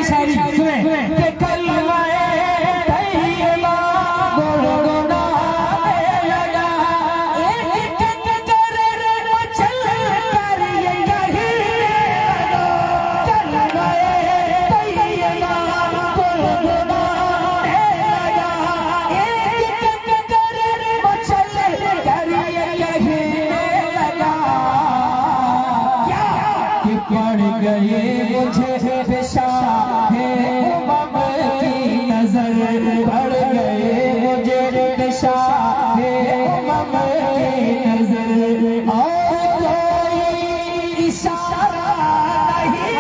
کی شاعری سنیں کہ کلمہ طیبہ گنگنانے لگا ایک کنکر مچل کر یہ کہنے لگا کلمہ طیبہ گنگنانے لگا ایک کنکر مچل کر یہ کہنے لگا کہ پڑ گئے مجھے شاہ امم کی نظر پڑ گئے مجھے شاہ امم کی نظر اور کوئی اشارہ نہیں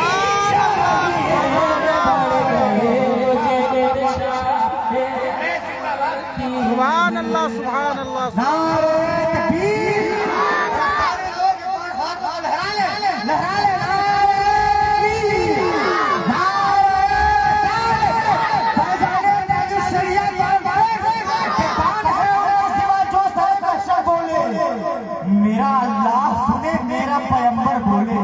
سبحان اللہ سبحان اللہ میرا اللہ سنے میرا پیغمبر بولے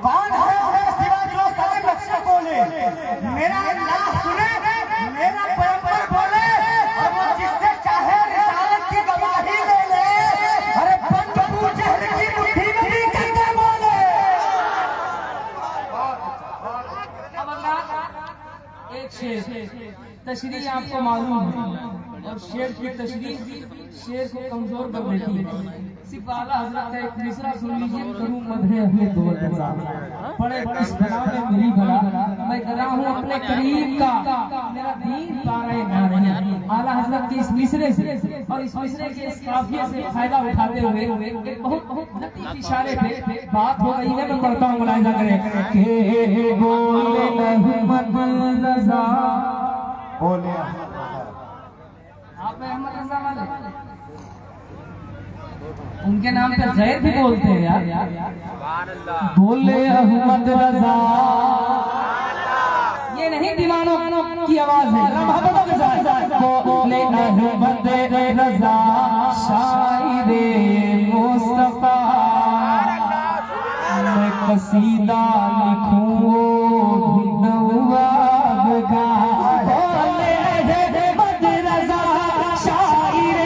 کون ہے میرے سوا جو سارے بخش بولے میرا اللہ سنے میرا پیغمبر بولے اور وہ جس سے چاہے رسالت کی گواہی دے لے ارے بند ابو جہل کی مٹھی میں بھی کر کے بولے ایک شعر تشریح آپ کو معلوم ہے اور شعر کی تشریح شعر کو کمزور کر دیتی ہے صرف اعلیٰ حضرت کا ایک مصرع سن لیجیے کروں مدح اہل دولت رضا پڑے اس بنا میں میری بھلا میں کر رہا ہوں اپنے قریب کا میرا دین پارے نہ رہے اعلیٰ حضرت کے اس مصرے سے اور اس مصرے کے اس قافیے سے فائدہ اٹھاتے ہوئے ایک بہت لطیف اشارے پہ بات ہو رہی ہے میں پڑھتا ہوں ملاحظہ کریں کہ بولے احمد رضا بولے آپ احمد رضا والے ان کے نام پہ غیر بھی بولتے ہیں یار بولے احمد رضا یہ نہیں دیوانوں کی آواز ہے محبتوں کے ساتھ بولے احمد رضا شاعر مصطفیٰ میں قصیدہ لکھوں بھی نواب کا بولے احمد رضا شاعر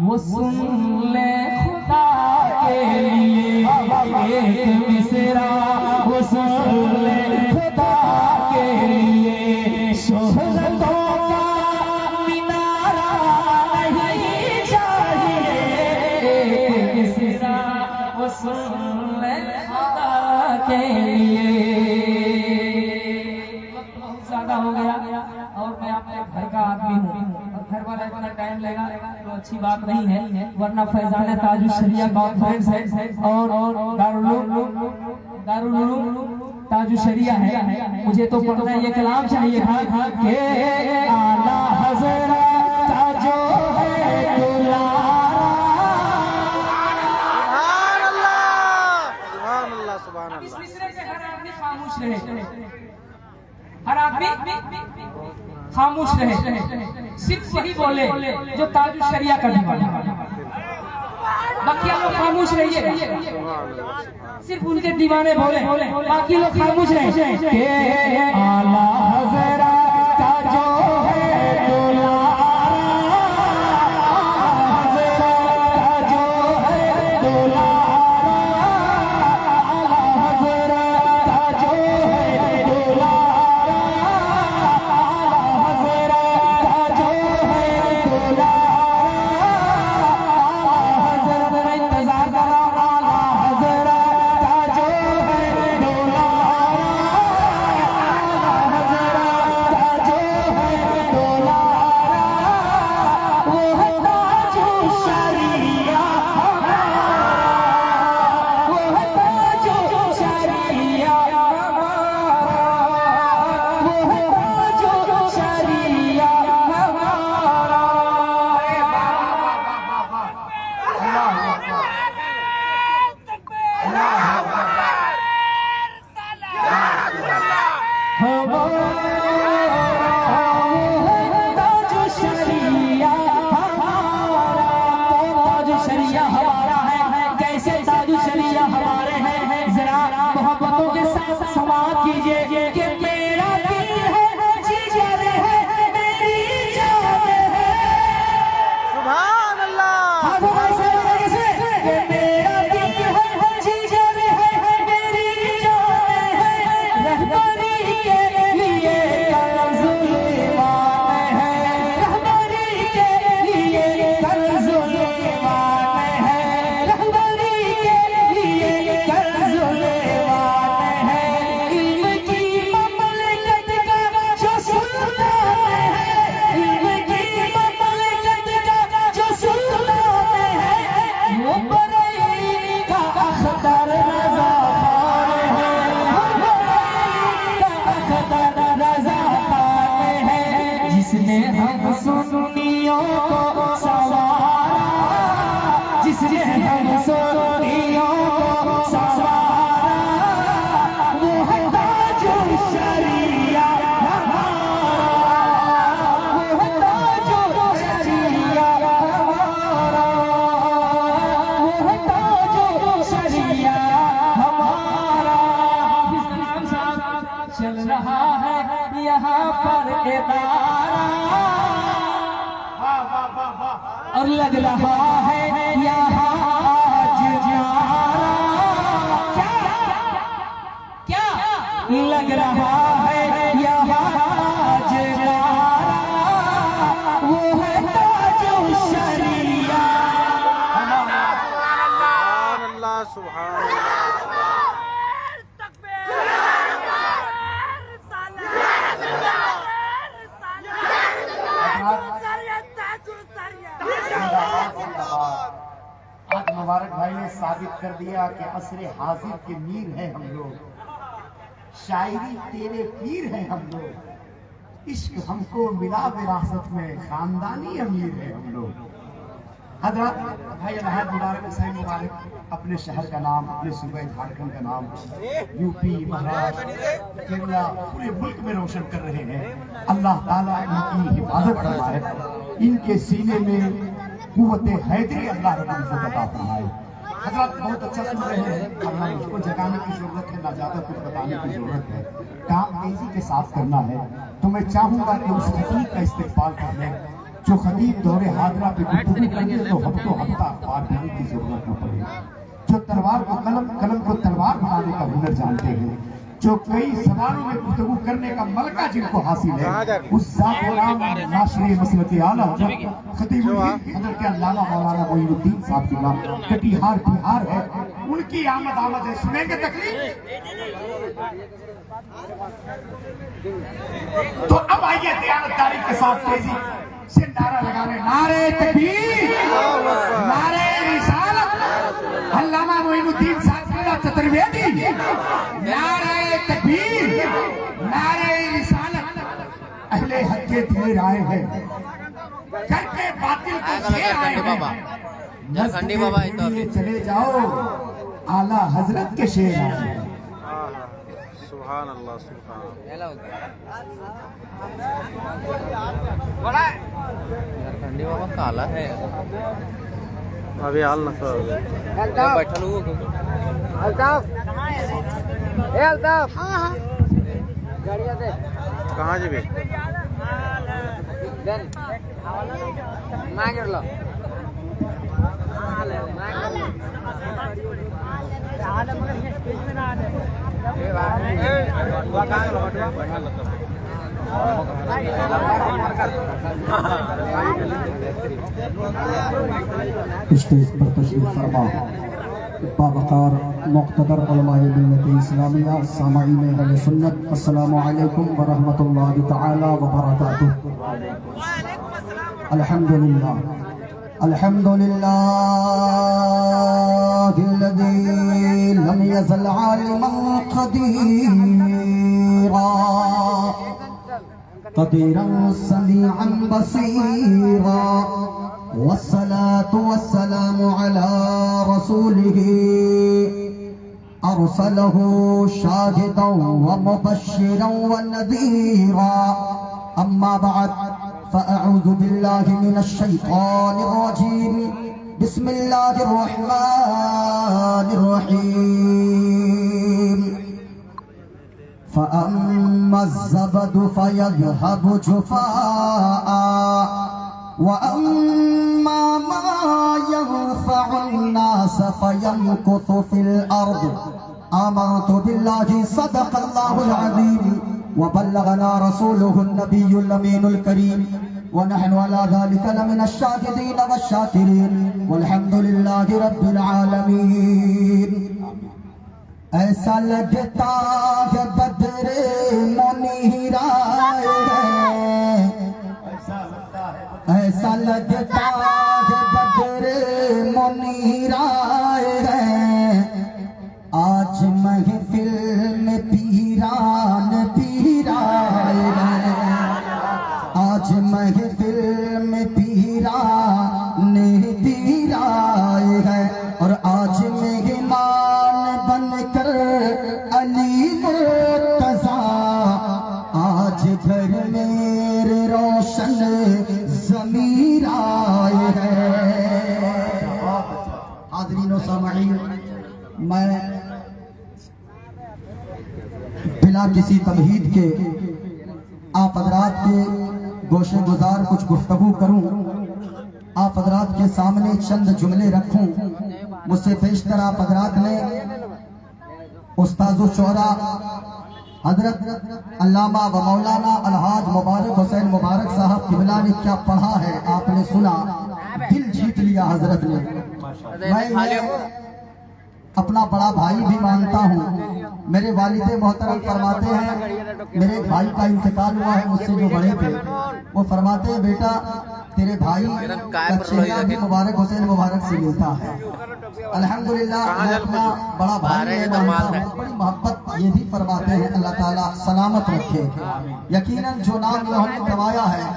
وہ سن لے خدا کے لیے ایک مصرع وہ سن لے خدا کے لیے شہرتوں کا مینارہ نہیں چاہیے ایک مصرع وہ سن لے خدا کے لیے وقت بہت زیادہ ہو گیا اور میں اپنے گھر کا آدمی ہوں گھر والا اتنا ٹائم لگا تو اچھی بات نہیں ہے ورنہ فیضان تاج الشریعہ کانفرنس ہے اور دارالعلوم تاج الشریعہ ہے مجھے تو پڑھنا یہ کلام چاہیے تھا کہ اعلیٰ حضرت کا جو ہے سبحان اللہ سبحان اللہ اس مصرے سے ہر آدمی خاموش رہے ہر آدمی خاموش رہے صرف وہی بولے جو تاج الشریعہ کا دیوانہ باقی لوگ خاموش رہیے صرف ان کے دیوانے بولے باقی لوگ خاموش رہے کہ اعلیٰ حضرت کا جو ہے ताज शरिया हमारा, ताज शरिया हमारा है। कैसे ताज शरिया हमारे हैं, जरा मोहब्बतों के साथ समाप्त कीजिए कि मेरा दिल है जिगर है मेरी जान है। सुभान अल्लाह। हाँ तो कैसे कि मेरा दिल है जिगर है मेरी जान है। रहबरी के लिए कर्ज़-ए-ईमान है, रहबरी के लिए कर्ज़-ए-ईमान है, रहबरी के लिए कर्ज़-ए-ईमान है। इल्म की ममलकत का जो सुल्तान है, इल्म की ममलकत का जो सुल्तान है, वो बरेली का अख्तर रज़ा खान है, वो बरेली का अख्तर रज़ा खान है। जिसने हम सुन्नियों को सवारा, जिसने हम सुन्नियों को सवारा, वो है ताजो शरिया हमारा, वो है ताजो शरिया हमारा, वो है ताजो शरिया हमारा। हाफिज़ सलाम साहब चल रहा है यहाँ पर इदारा, और लग रहा है यहाँ आज न्यारा। क्या लग रहा है यहाँ आज न्यारा, वो है ताजो शरिया हमारा। सुभान अल्लाह, सुभान अल्लाह। आज मुबारक भाई ने साबित कर दिया कि असरे हाजिर के मीर हैं हम लोग, शायरी तेरे पीर हैं हम लोग, इश्क हमको मिला विरासत में, खानदानी अमीर हैं हम लोग। हजरत भाई अलहाज मुबारक हुसैन मुबारक अपने शहर का नाम, अपने सूबे झारखंड का नाम यूपी, महाराष्ट्र, केरला, पूरे मुल्क में रोशन कर रहे हैं। अल्लाह ताला इनकी हिफाजत फरमाए, इनके सीने में कुव्वत हैदरी अल्लाह रब्बुल इज्जत अता फरमाए। हजरत बहुत अच्छा सुन रहे हैं, वरना मुझको जगाने की जरूरत है, ना ज्यादा कुछ बताने की जरूरत है, काम तेजी के साथ करना है। तो मैं चाहूंगा कि उस खतीब का इस्तेकबाल कर लें जो खतीब दौरे हाजरा पे गुफ्तगू करेंगे तो हफ्ता अखबार देने की जरूरत न पड़े, जो तलवार को कलम, कलम को तलवार बनाने का हुनर जानते हैं, जो कई जबानों में गुफ्तगू करने का मलका जिनको हासिल है, उस ज़ात व नाम नाशरे मसलक आला खतीब हज़रत के अल्लामा मौलाना मोइनुद्दीन साहब की नाम कटिहार बिहार है, उनकी आमद है। सुनेंगे तकलीफ? तो अब आइए दयानतदारी के साथ तेजी से नारा लगाने, नारे तकबीर, नारे रिसालत, अल्लामा मोइनुद्दीन साहब चतुर्वेदी, नारे तकबीर, नारे रिसालत। अहले हक के ढेर आए हैं, करके बातिल को शेर आए हैं, खंडी बाबा चले जाओ, आला हजरत के शेर आए हैं। सुभान अल्लाह, सुभान। खंडी बाबा काला है अभी हाल न बैठा लोगों को अल्ताफ, अल्ताफ कहाँ जी स्टेज पर तशरीफ फरमा बावकार मुक़्तदर उलमाए मिल्लत इस्लामिया, सामाईन अहले सुन्नत, अस्सलामु अलैकुम व रहमतुल्लाहि तआला व बरकातुहू। अल्हम्दुलिल्लाह, अल्हम्दुलिल्लाहिल्लज़ी लम यज़ल आलिमन क़दीरा, क़दीरन समीअन बसीरा, वस्सलातु वस्सलामु अला रसूलिही أرسله شاهدا ومبشرا ونذيرا أما بعد فأعوذ بالله من الشيطان الرجيم بسم الله الرحمن الرحيم فأما الزبد فيذهب جفاء وأما ما ينفع الناس فيمكث في الأرض آمنت بالله صدق الله العظيم وبلغنا رسوله النبي الأمين الكريم ونحن على ذلك لمن الشاهدين والشاكرين والحمد لله رب العالمين ایسا لگتا ہے بدر منیرا ایسا لگتا ہے بدر منیرا آج محفل میں پیران پیرائے آج محفل میں پیران پیرائے ہے اور آج مہمان بن کر علی مرتضیٰ آج گھر میرے روشن ضمیر آئے ہے حاضرین و سامعین میں بلا کسی تمہید کے آپ حضرات کے گوشے گزار کچھ گفتگو کروں آپ حضرات کے سامنے چند جملے رکھوں مجھ سے بیشتر آپ حضرات نے استاذ الشعراء حضرت علامہ و مولانا الحاج مبارک حسین مبارک صاحب قبلہ نے کیا پڑھا ہے آپ نے سنا دل جیت لیا حضرت نے میں اپنا بڑا بھائی بھی مانتا ہوں میرے والد محترم فرماتے ہیں میرے بھائی کا انتقال ہوا ہے مجھ سے جو بڑے تھے وہ فرماتے ہیں بیٹا تیرے بھائی کا چہرہ بھی مبارک حسین مبارک سے ملتا ہے الحمدللہ میں اپنا بڑا بھائی مانتا ہوں بڑی محبت یہ بھی فرماتے ہیں اللہ تعالیٰ سلامت رکھے یقیناً جو نام انہوں نے کمایا ہے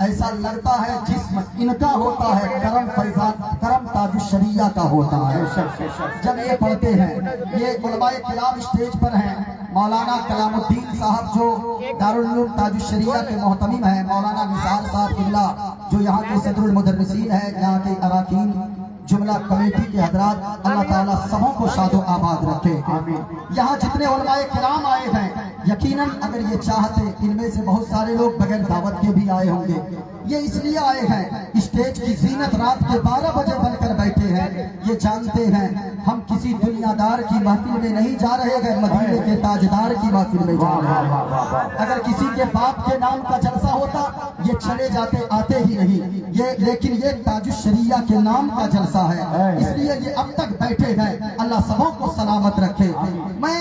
ایسا لگتا ہے جسم ان کا ہوتا ہے کرم فیضان کرم تاج الشریعہ کا ہوتا ہے جب یہ پڑھتے ہیں یہ علماء کرام اسٹیج پر ہیں مولانا کلام الدین صاحب جو دارالعلوم تاج الشریعہ کے محتمم ہیں مولانا نثار صاحب قبلہ جو یہاں کے صدر المدرسین ہیں یہاں کے اراکین جملہ کمیٹی کے حضرات اللہ تعالیٰ سبوں کو شاد و آباد رکھے یہاں جتنے علماء کرام آئے ہیں یقیناً اگر یہ چاہتے ان میں سے بہت سارے لوگ بغیر دعوت کے بھی آئے ہوں گے یہ اس لیے آئے ہیں اسٹیج کی زینت رات کے 12 بجے بن کر بیٹھے ہیں یہ جانتے ہیں ہم کسی دنیا دار کی محفل میں نہیں جا رہے ہیں مدینے کے تاجدار کی محفل میں جا رہے ہیں اگر کسی کے باپ کے نام کا جلسہ ہوتا یہ چلے جاتے آتے ہی نہیں لیکن یہ تاج الشریعہ کے نام کا جلسہ ہے اس لیے یہ اب تک بیٹھے ہیں اللہ سبوں کو سلامت رکھے میں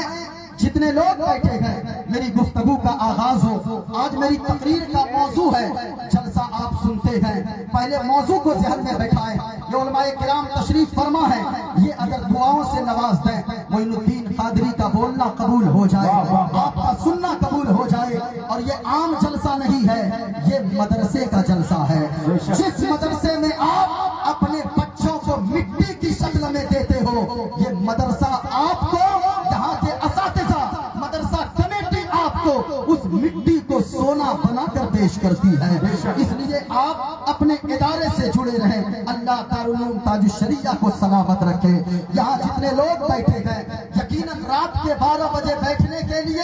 جتنے لوگ بیٹھے ہیں میری گفتگو کا آغاز ہو آج میری تقریر کا موضوع ہے جلسہ آپ سنتے ہیں پہلے موضوع کو ذہن میں بیٹھائیں یہ علماء کرام تشریف فرما ہے یہ اگر دعاؤں سے نواز دیں معین الدین قادری کا بولنا قبول ہو جائے آپ کا سننا قبول ہو جائے اور یہ عام جلسہ نہیں ہے یہ مدرسے کا جلسہ ہے جس مدرسے میں آپ اپنے بچوں کو مٹی کی شکل میں دیتے ہو یہ مدرسہ آپ کو یہاں کے اساتذہ مدرسہ کمیٹی آپ کو اس مٹی کو سونا بنا کر پیش کرتی ہے اس لیے آپ اپنے ادارے سے جڑے رہیں اللہ دارالعلوم تاج الشریعہ کو سلامت رکھے یہاں جتنے لوگ بیٹھے ہیں یقیناً رات کے 12 بجے بیٹھنے کے لیے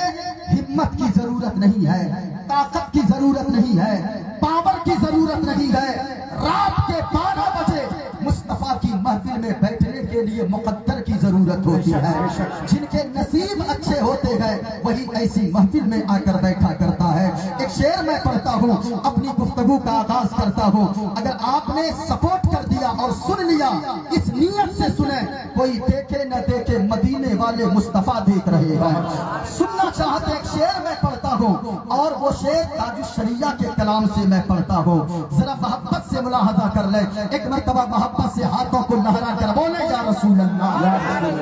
ہمت کی ضرورت نہیں ہے طاقت کی ضرورت نہیں ہے پاور کی ضرورت نہیں ہے رات کے 12 بجے مصطفیٰ کی محفل میں بیٹھنے کے لیے مقدر کی ضرورت ہوتی ہے جن کے نصیب اچھے ہوتے ہیں وہی ایسی محفل میں آ کر بیٹھا کرتا ہے ایک شعر میں پڑھتا ہوں اپنی گفتگو کا آغاز کرتا ہوں اگر آپ نے سپورٹ کر دیا اور سن لیا اس نیت سے سنیں کوئی دیکھے نہ دیکھے مدینے والے مصطفیٰ دیکھ رہے ہیں سننا چاہتے ایک شعر میں پڑھتا ہوں اور وہ شعر تاج الشریعہ کے کلام سے میں پڑھتا ہوں ذرا محبت سے ملاحظہ کر لیں ایک مرتبہ محبت سے ہاتھوں کو لہرا کر بولے یا رسول اللہ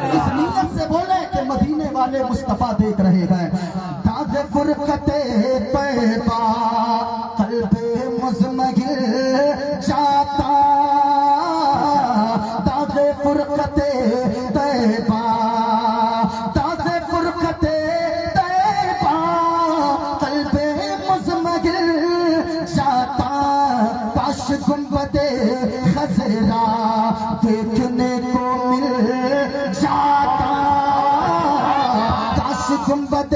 اس نیت سے بولے کہ مدینے والے مصطفیٰ دیکھ رہے ہیں داغ فرقت طیبہ قلب مزمگل جاتا داغ فرقت طیبہ گنبدِ خضرا دیکھنے کو مل جاتا، کاش گنبدِ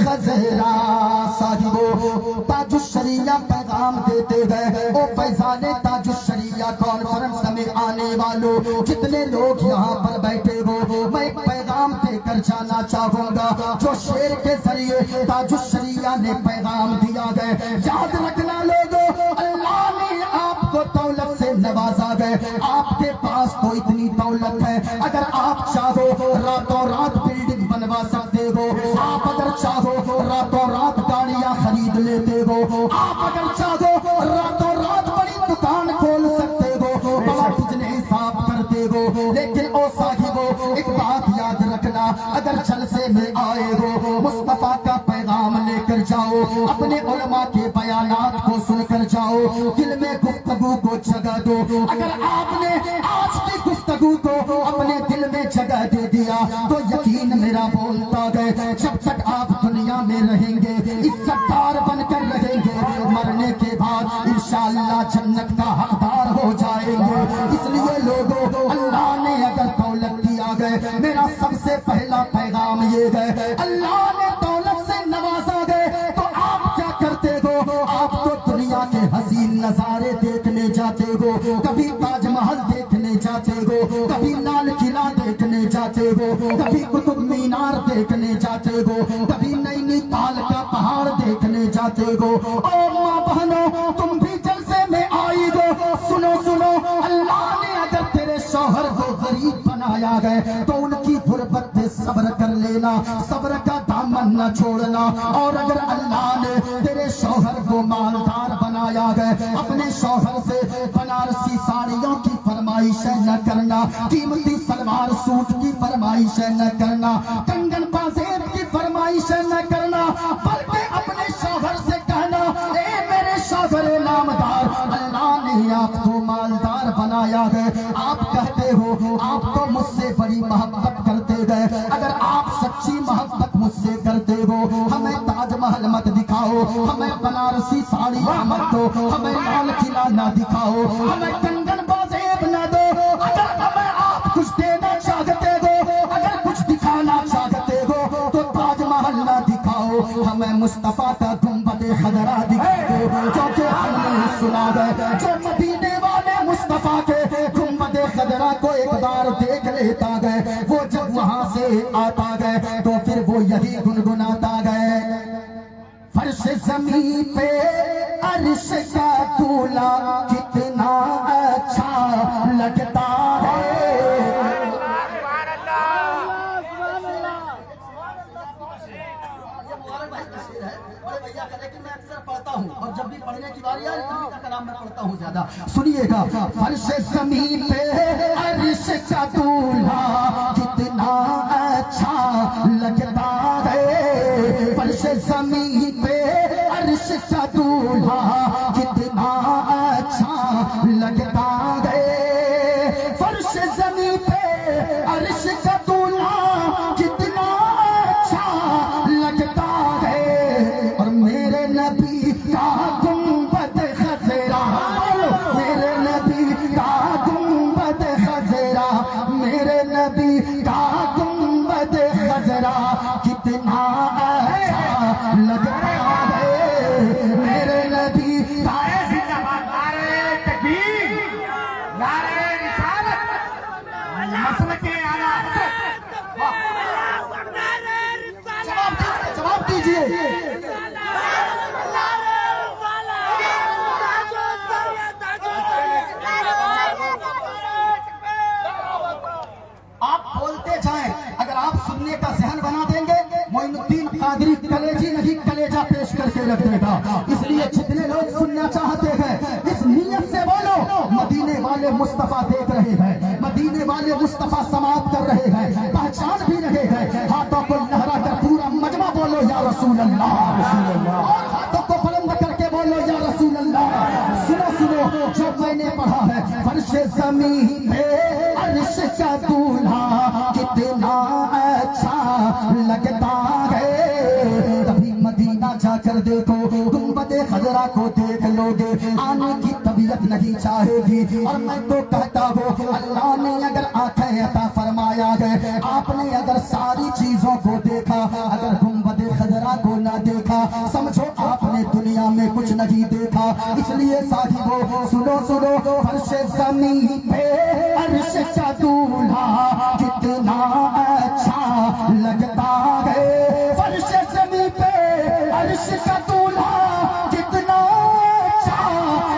خضرا صاحبو تاج الشریعہ پیغام دیتے گئے۔ او فیضان تاج الشریعہ کانفرنس میں آنے والوں جتنے لوگ یہاں پر بیٹھے ہو، میں ایک پیغام دے کر جانا چاہوں گا جو شعر کے ذریعے تاج الشریعہ نے پیغام دیا گئے۔ یاد رکھنا لوگوں، اللہ نے آپ کو دولت سے نوازا گئے، آپ کے پاس تو اتنی دولت ہے، اگر آپ چاہو راتوں رات بلڈنگ بنوا سکتے ہو، آپ اگر چاہو راتوں رات گاڑیاں خرید لیتے ہو، آپ اگر چاہو راتوں رات بڑی دکان کھول سکتے ہو، بڑا بزنس آپ کرتے ہو، لیکن او صاحبو ایک بات یاد رکھنا، اگر جلسے میں آئے ہو مصطفیٰ کا پیغام لے کر جاؤ، اپنے علماء کے بیانات کو سن کر جاؤ، دل میں گفتگو کو جگہ دو۔ اگر آپ نے آج کی گفتگو کو اپنے دل میں جگہ دے دیا تو یقین میرا بولتا گئے، جب تک آپ دنیا میں رہیں گے عزت دار بن کر رہیں گے، مرنے کے بعد انشاءاللہ جنت کا حقدار ہو جائیں گے۔ اس لیے لوگوں، اللہ نے اگر دولت دیا گئے، میرا سب سے پہلا پیغام یہ ہے، اللہ نے دولت سے نوازا گئے تو آپ کیا کرتے ہو؟ آپ تو دنیا کے حسین نظارے دیکھنے جاتے ہو، کبھی تاج محل دیکھنے جاتے ہو، کبھی لال قلعہ دیکھنے جاتے ہو، کبھی قطب مینار دیکھنے جاتے ہو، کبھی نینی تال کا پہاڑ دیکھنے جاتے ہو۔ او ماں بہنوں، تم بھی جلسے میں آئی ہو، سنو سنو، اللہ نے اگر تیرے شوہر کو غریب بنایا گئے تو ان کی غربت پہ صبر کر لینا، صبر کا دامن نہ چھوڑنا، اور اگر اللہ نے تیرے شوہر کو مالدار بنایا گئے، اپنے شوہر سے بنارسی ساڑیوں کی فرمائشیں نہ کرنا، قیمتی سلوار سوٹ کی فرمائشیں نہ کرنا، کنگن پازیب کی فرمائشیں نہ کرنا، بلکہ اپنے شوہر سے کہنا، اے میرے شوہر نامدار، اللہ نے آپ کو مالدار بنایا ہے، آپ کہتے ہو آپ تو مجھ سے بڑی محبت کرتے گئے، اگر آپ سچی محبت مجھ سے کرتے ہو، ہمیں تاج محل مت دکھاؤ، ہمیں بنارسی ساڑی مت دو، ہمیں لال قلعہ نہ دکھاؤ، ہمیں کنگن بازیب نہ دو، اگر ہمیں آپ کچھ دینا چاہتے ہو، اگر کچھ دکھانا چاہتے ہو تو تاج محل نہ دکھاؤ، ہمیں مصطفیٰ کا گنبد خضرا دکھاؤ، کیونکہ ہم نے سنا ہے جو مدینے والے مصطفیٰ کے گنبد خضرا کو ایک بار دیکھ لیتا گئے، وہ جب وہاں سے آتا گئے تو پھر وہ یہی گنگناتا گئے، فرش زمین پہ عرش کا دولہا کتنا اچھا لگتا ہے۔ لیکن میں اکثر پڑھتا ہوں اور جب بھی پڑھنے کی باری آئی نبی کا کلام میں پڑھتا ہوں زیادہ، سنیے گا، فرش زمین پہ عرش کا دولہا کتنا اچھا لگتا ہے، فرش زمین پہ عرش کا دولہا کتنا اچھا لگتا ہے، فرش زمین پہ عرش کا دولہا کتنا اچھا لگتا ہے، اور میرے نبی کا گنبد خضرا، میرے نبی کا گنبد خضرا، میرے نبی کا گنبد خضرا کتنا اچھا لگتا ہے، میرے نبی کا نعرہ تکبیر، نعرہ رسالت، مسلک اعلیٰ، جواب دیجئے۔ آپ بولتے جائیں، اگر آپ سننے کا ذہن بنا دیں گے، معین الدین قادری کلیجی نہیں کلیجہ پیش کر کے رکھ دے گا، اس لیے جتنے لوگ سننا چاہتے ہیں اس نیت سے بولو، مدینے والے مصطفیٰ دیکھ رہے ہیں، مدینے والے مصطفیٰ سماعت کر رہے ہیں، پہچان بھی رہے ہیں، ہاتھوں کو لہرا کر پورا مجمع بولو یا رسول اللہ، اور ہاتھوں کو بلند کر کے بولو یا رسول اللہ۔ سنو سنو جو میں نے پڑھا ہے، فرش زمین پہ عرش کا دولہا کتنا اچھا لگتا ہے، کبھی مدینہ جا کر دیکھو، گنبد خضرا کو دیکھ لو گے، آنے کی طبیعت اذیت نہیں چاہے گی. اور میں تو کہتا ہوں اللہ نے اگر آنکھیں عطا فرمایا ہے, آپ نے اگر ساری چیزوں کو دیکھا, اگر گنبد خضرا کو نہ دیکھا, سمجھو آپ نے دنیا میں کچھ نہیں دیکھا. اس لیے صاحبو سنو سنو, فرش زمین پہ عرش کا دولہا کتنا اچھا لگتا ہے. فرش زمین پہ عرش کا دولہا کتنا اچھا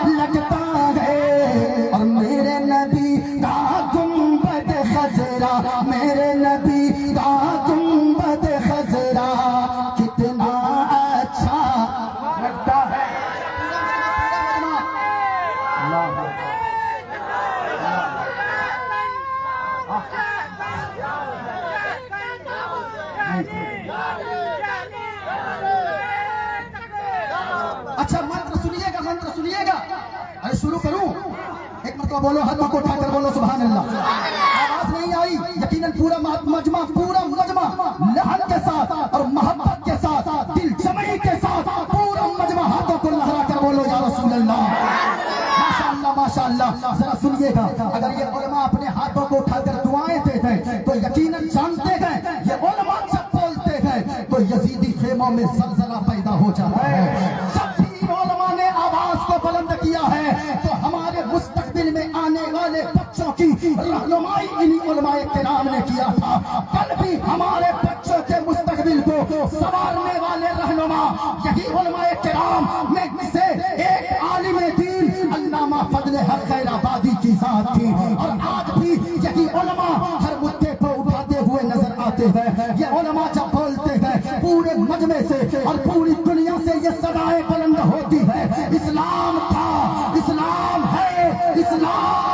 لگتا ہے. اور میرے نبی کا گنبد خضرا, میرے نبی کا گنبد خضرا کتنا اچھا لگتا ہے. اچھا منتر سنیے گا, منتر سنیے گا. ارے شروع کروں, ایک مرتبہ بولو, ہاتھوں کو اٹھا کر بولو سبحان اللہ. آواز نہیں آئی, یقیناً پورا مجمع لحن کے ساتھ اور محبت کے ساتھ, دل جمعی کے ساتھ پورا مجمع ہاتھوں کو لہرا کر بولو یا رسول اللہ. ماشاءاللہ ماشاءاللہ. ذرا سنیے گا, اگر یہ علماء اپنے ہاتھوں کو اٹھا کر دعائیں دیتے ہیں تو یقیناً جانتے ہیں یہ علماء جب بولتے ہیں تو یزیدی خیموں میں زلزلہ پیدا ہو جاتا ہے. جب بھی علماء نے آواز کو بلند کیا ہے تو ہمارے مستقبل میں آنے والے بچوں کی رہنمائی انہی علماء کرام نے کیا تھا. کل بھی ہمارے بچوں کے مستقبل کو سنوارنے والے رہنما یہی علماء کرام میں سے ایک عالم دین علامہ فضل حق خیر آبادی کی ذات تھی. اور آج بھی یہی علماء ہر مدعے کو اٹھاتے ہوئے نظر آتے ہیں. یہ علماء جب بولتے ہیں پورے مجمع سے اور پوری دنیا سے یہ صدائیں بلند ہوتی ہے, اسلام تھا, اسلام ہے, اسلام.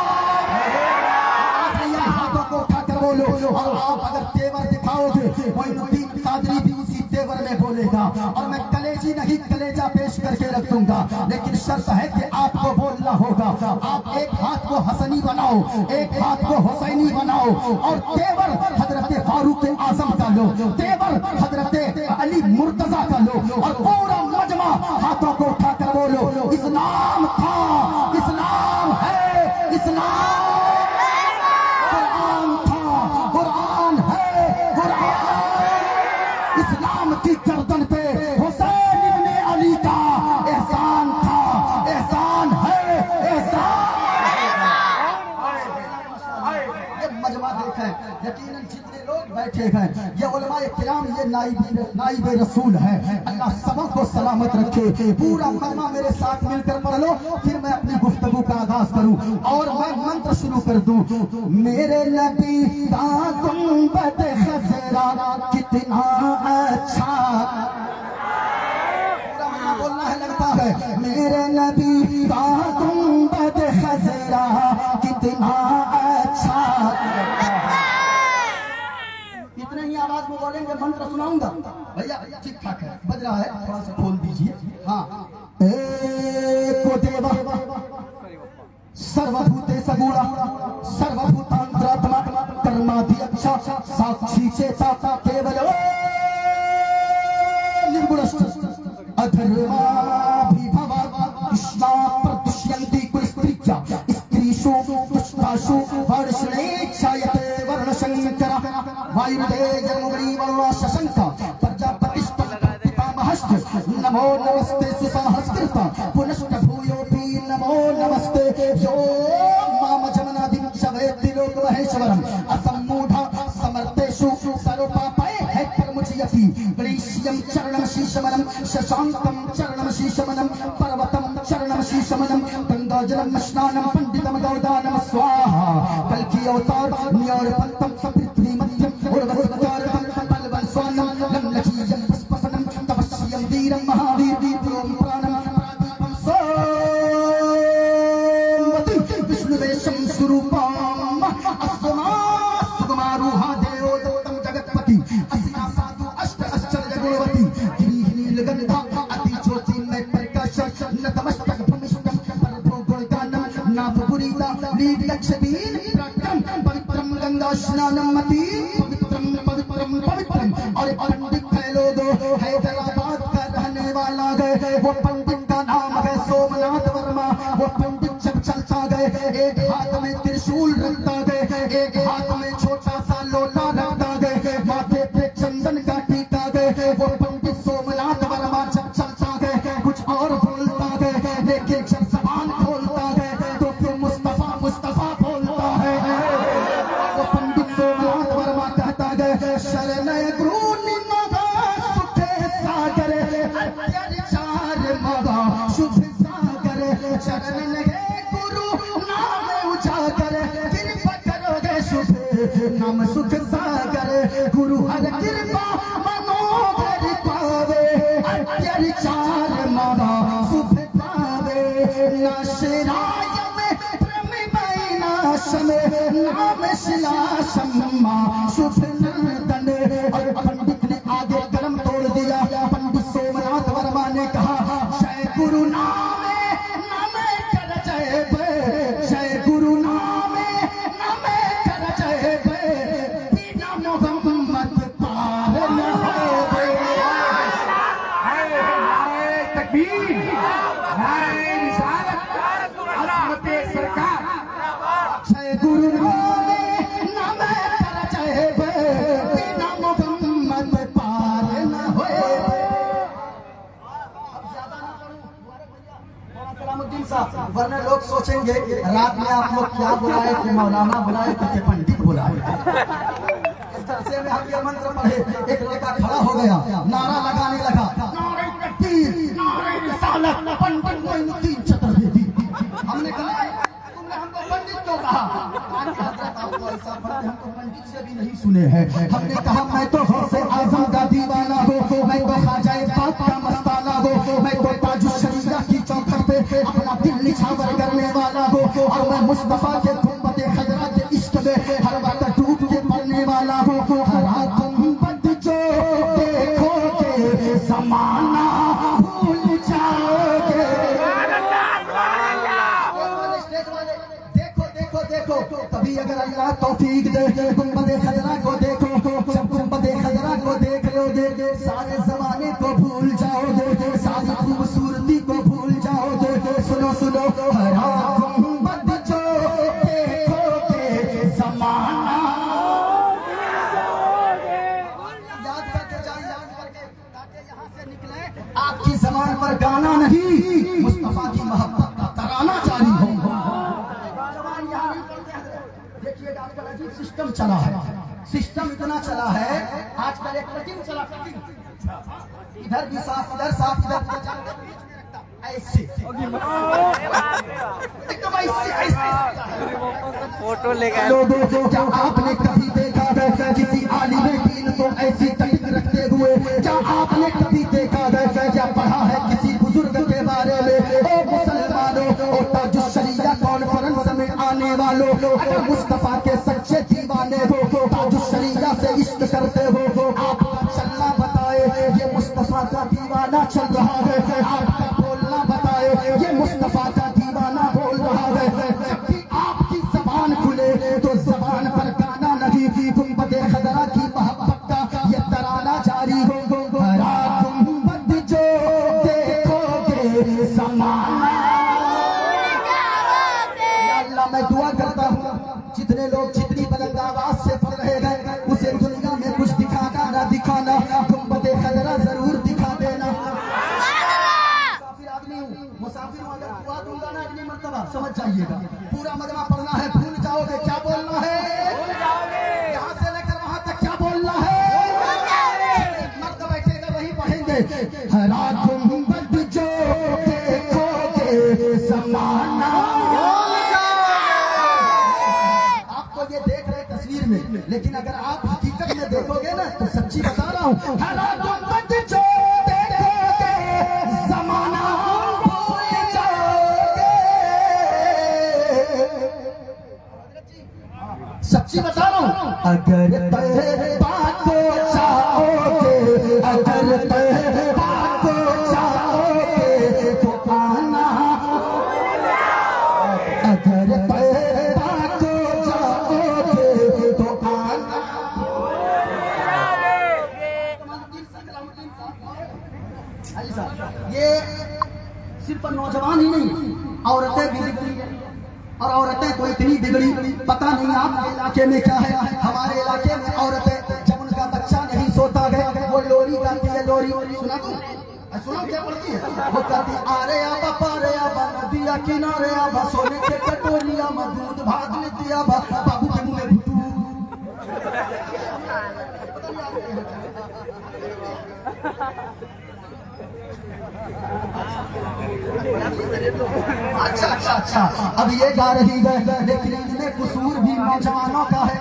ہاتھوں کو اٹھا کر بولو. اور آپ اگر تیور دکھاؤ گے معین الدین قادری بھی اسی تیور میں بولے گا. اور میں کلیجی نہیں کلیجہ پیش کر کے رکھ دوں گا, لیکن شرط ہے کہ آپ کو بولنا ہوگا. آپ ایک ہاتھ کو حسنی بناؤ, ایک ہاتھ کو حسینی بناؤ, اور تیور حضرت فاروق اعظم کا لو, تیور حضرت علی مرتضیٰ کا لو, اور پورا مجمع ہاتھوں کو اٹھا کر بولو اسلام تھا, اسلام ہے, اسلام. قرآن تھا, قرآن ہے, قرآن. اسلام کی گردن پہ حسین ابن علی کا احسان تھا, احسان ہے, احسان. یہ مجمع دیکھیں, یقیناً جتنے لوگ بیٹھے ہیں یہ علماء کرام, یہ نائب رسول ہے. اللہ سبوں کو سلامت رکھے. پورا مجمع میرے ساتھ مل کر پڑھ لو, پھر میں اپنی گفتگو کا آغاز کروں اور میں منتر شروع کر دوں. میرے نبی کا گنبد خضرا کتنا اچھا. پورا مجمع بولنا ہے, لگتا ہے. میرے نبی کا گنبد خضرا کتنا اچھا. اتنے ہی آواز میں بولیں گے, منتر سناؤں گا بھیا. ٹھیک ٹھاک ہے, بج رہا ہے, تھوڑا سا کھول دیجیے. ہاں. ایک دیوا सर्वभूते सगुणा सर्वभूतांतरात्मा कर्माध्यक्ष साक्षी चेता केवल निर्गुणश्च अधर्माभिभवा कृष्णा प्रदुष्यन्ति कुस्त्रिच्या स्त्रीषु दुष्टाषु वर्षणेच्छायते वर्णशङ्कर वायुदेयमुगरीवरुणा शशङ्क प्रजापतिष्ठपितामहश्च नमो नमस्ते सुसंस्कृत पुनश्च भूयोऽपि नमो नमस्ते यो मामजमनादिं शवेत्ति लोकमहेश्वरम् असम्मूढा समर्थेषु सर्वपापै हैत्तरमुच्यति गणेश्यं चरणं शीशमनं शशाङ्कं चरणं शीशमनं पर्वतं चरणं शीशमनं गङ्गाजलं स्नानं पण्डितं गौदानं स्वाहा कल्कि अवतार न्यायपन्तं पृथ्वी मध्यं उर्वस्वकारं बलवन् स्वानं लम्लकीयं पुष्पफलं तपस्यं वीरं महावीर वीरों प्राणं प्रादीपं सोमवती विष्णुवेशं स्वरूपम् अस्मा सुकुमारूहा देवोत्तम जगत्पति अस्या साधु अष्ट आश्चर्य गुणवती नीलगंधा अति ज्योति में प्रकाश नतमस्तक भूमिष्ठम परभो गुणगानम नाभपुरीता नीलक्षबीन प्रक्रम पवित्रम गंगा स्नानम मती पवित्रम पवित्रम पवित्रम. और पंडित है लोग हैदराबाद का रहने वाला है, वो पंडित का नाम है सोमनाथ वर्मा. वो पंडित लेकिन जब जबान खोलता है तो फिर मुस्तफा मुस्तफा बोलता है। तो पंडित सोमनाथ वर्मा कहता है शरणय गुरु निमगा सुखे सागर अत्याचार मगा शुभ सागर शरण लगे गुरु नाम उजागर कृपा करोगे शुभ नाम सुख सागर गुरु हर कृपा मनोहर पावे अत्याचार मगा शुभ पावे नाशराय में भ्रम नाश में नाम शिला सम्मा शुभ नंदन। और पंडित ने आगे कलम तोड़ दिया। पंडित सोमनाथ वर्मा ने कहा जय गुरु नामे नामे कर जय बे जय गुरु नामे नामे कर जय बे बिना मोहम्मद पार न होवे। नारे तकबीर, नारे रिसालत, अज़मते सरकार। जय गुरु नामे नामे कर जय बे बिना मोहम्मद पार न होवे। सलामुद्दीन साहब, वरना लोग सोचेंगे रात में आप लोग क्या बुलाए थे, मौलाना बुलाए थे, पंडित बुलाए। इस जलसे में हम ये मंत्र पढ़े, एक लड़का खड़ा हो गया, नारा लगाने लगा नारे तकबीर नारे रिसालत पंडित मोइनुद्दीन चतुर्वेदी। हमने कहा तुमने हमको पंडित क्यों कहा? आपको ऐसा पढ़ते हमको पंडित से भी नहीं सुने हैं। हमने कहा मैं तो गौसे आजम का दीवाना हो, मैं तो ख्वाजाए पाक का मस्ताना हो, मैं तो ताजुश शरीया की चौखट पे अपना दिल निछावर करने वाला हो, और मैं मुस्तफा के गुंबद खजरा के इश्क में हर वक्त डूब के मरने वाला हो। हरा गुंबद जो देखोगे जमाना भूल जाओगे। देखो देखो देखो तभी अगर अल्लाह तौफीक दे गुंबद खजरा को देखो। जब गुंबद खजरा को देख लोगे सारे जमाने को भूल जाओगे, सारी खूबसूरती को भूल जाओगे। सुनो सुनो हरा गुंबद जो देखोगे जमाना याद करके जाए, याद करके ताकि यहाँ से निकले आपकी जबान पर गाना नहीं मुस्तफा की मोहब्बत का तराना जारी हो। जबान यहाँ नहीं बोलते हैं। देखिए आजकल अजीब सिस्टम चला है, सिस्टम इतना चला है आजकल एक कटिंग चला, कटिंग इधर भी साफ इधर साफ इधर ऐसे एकदम ऐसे ऐसे फोटो लेकर लोगों क्या आपने कभी देखा है किसी आलिम दीन को ऐसी कटिंग रखते हुए? क्या आपने कभी देखा है, क्या पढ़ा है किसी बुजुर्ग के बारे में? ओ मुसलमानों, ओ ताजुश शरीया कॉन्फ्रेंस में आने वालों, अगर मुस्तफा के सच्चे दीवाने हो, ताजुश शरीया से इश्क करते हो, आपका चलना बताए ये मुस्तफा का दीवाना चल रहा है, आपका बोलना बताए ये मुस्तफा का दीवाना बोल रहा है। जब भी आपकी जबान खुले तो जबान पर गाना नहीं, गुंबद खजरा की मोहब्बत का ये तराना जारी हो। हरा गुंबद जो देखोगे जमाना। या अल्लाह मैं दुआ करता हूँ जितने लोग जितनी बुलंद आवाज से पढ़ रहे हैं उसे दुनिया में कुछ दिखाना ना दिखाना, गुंबद खजरा जरूर दिखा देना। मुसाफिर आदमी हूँ, मुसाफिर हूँ, अगर दुआ दूंगा ना अगली मर्तबा समझ जाइएगा पूरा मजमा पढ़ना है, भूल जाओगे क्या बोलना है, यहाँ से लेकर वहां तक क्या बोलना है, मर्द बैठेगा वही पढ़ेंगे। हरा गुंबद जो देखोगे जमाना। आपको ये देख रहे तस्वीर में, लेकिन अगर आप हकीकत में देखोगे ना तो सच्ची बता रहा हूँ, हरा गुंबद जो देखोगे जमाना भूल जाओगे। सच्ची बता रहा हूँ, अगर तहबा को चाहोगे, अगर तहबा को चाहोगे तो आना, अगर तहबा को चाहोगे तो आना। ये सिर्फ नौजवान ही नहीं, औरतें भी बिगड़ी हैं, और औरतें तो इतनी बिगड़ी पता नहीं आपके इलाके में क्या है। हमारे इलाके में औरतें जब उनका बच्चा नहीं सोता है वो लोरी गाती है, लोरी सुना तुम? सुनो क्या पढ़ती है? वो कहती आरे आबा पारे आबा नदिया किनारे आबा सोने के कटोरिया में दूध भात में दिया बा बाबू के मुंह में भुट्टू। अच्छा अब ये गा रही है, लेकिन इनमें कसूर भी नौजवानों का है।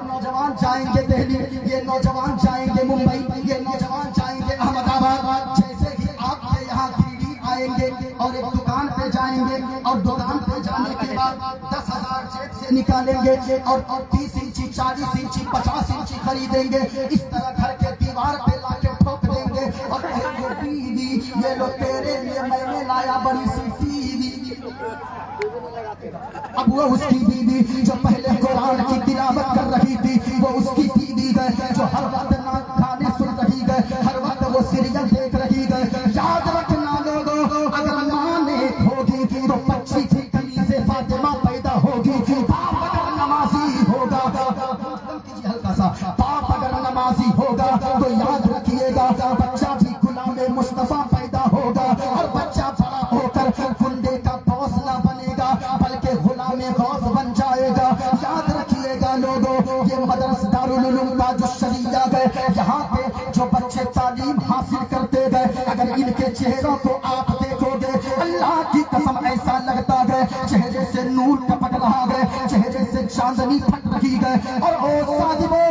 नौजवान जाएंगे दिल्ली, ये नौजवान जाएंगे मुंबई, ये नौजवान जाएंगे अहमदाबाद। जैसे ही आपके यहाँ गिरडी आएंगे और एक दुकान पे जाएंगे और दुकान पे जाने के बाद 10,000 जेब से निकालेंगे और 30 इंची 40 इंची 50 इंची खरीदेंगे। इस तरह घर के दीवार पे लाके ठोक देंगे और कहेंगे बीवी ये लो तेरे लिए मैंने लाया बड़ी सी टीवी। अब वो उसकी बीवी जो पहले कुरान की तिलावत कर रही थी, वो उसकी बीवी गए जो हर वक्त ना गाने सुन रही गए, हर वक्त वो सीरियल देख रही गए। याद रखना लोगों, अगर माँ ने होगी तो बच्ची की कली से फातिमा पैदा होगी। बाप अगर नमाजी होगा, हल्का सा, बाप अगर नमाजी होगा तो याद रखिएगा बच्चा भी गुलाम मुस्तफा पैदा होगा और बच्चा बड़ा होकर गुंडे का बॉस ना बनेगा बल्कि गुलाम गौस बन जाएगा। याद रखिएगा लोगों, ये मदरसा दारुल उलूम का जो शरीया गए, यहाँ पे जो बच्चे तालीम हासिल करते गए, अगर इनके चेहरों को आप देखोगे अल्लाह की कसम ऐसा लगता है चेहरे से नूर टपक रहा है, चेहरे से चांदनी फट रही है। और ओ साजिबो,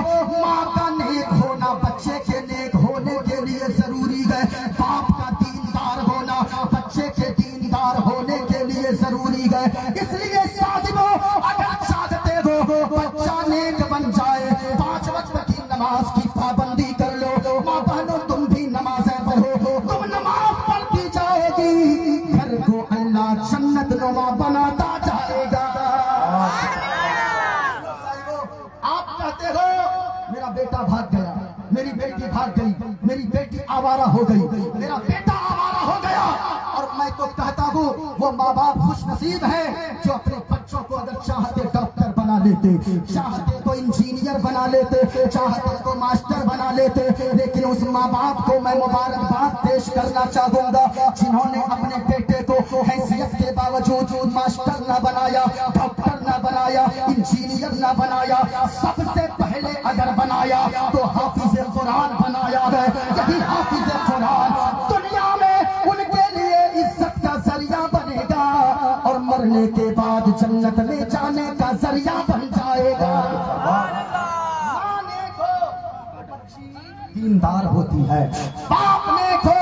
माँ का नेक होना बच्चे के नेक होने के लिए जरूरी है। बाप का दीनदार होना बच्चे के दीनदार होने के लिए जरूरी है। इसलिए साजिबो, अगर चाहते हो बच्चा नेक बन जाए, 5 वक्त की नमाज की पाबंदी कर लो। माँ बहनों तुम भी नमाजें पढ़ो, तुम नमाज पढ़ती जाओगी, घर को अल्लाह जन्नत नुमा बनाता जाएगा। आप कहते हो मेरा बेटा भाग गया, मेरी बेटी भाग गई, मेरी बेटी आवारा हो गई, मेरा बेटा आवारा हो गया, और मैं तो कहता हूँ वो माँ बाप खुश नसीब है जो अपने बच्चों को अगर चाहते डॉक्टर बना लेते, चाहते तो इंजीनियर बना लेते, चाहते तो मास्टर बना लेते। लेकिन उस माँ बाप को मैं मुबारकबाद पेश करना चाहूंगा जिन्होंने अपने बेटे को हैसियत के बावजूद मास्टर न बनाया, डॉक्टर न बनाया, इंजीनियर न बनाया, सबसे पहले अगर बनाया तो हाफिज कुरान बनाया है। यही हाफिज कुरान दुनिया में उनके लिए इज्जत का जरिया बनेगा और मरने के बाद जन्नत में जाने का जरिया बन जाएगा। माने को बच्ची दीनदार होती है, बाप ने को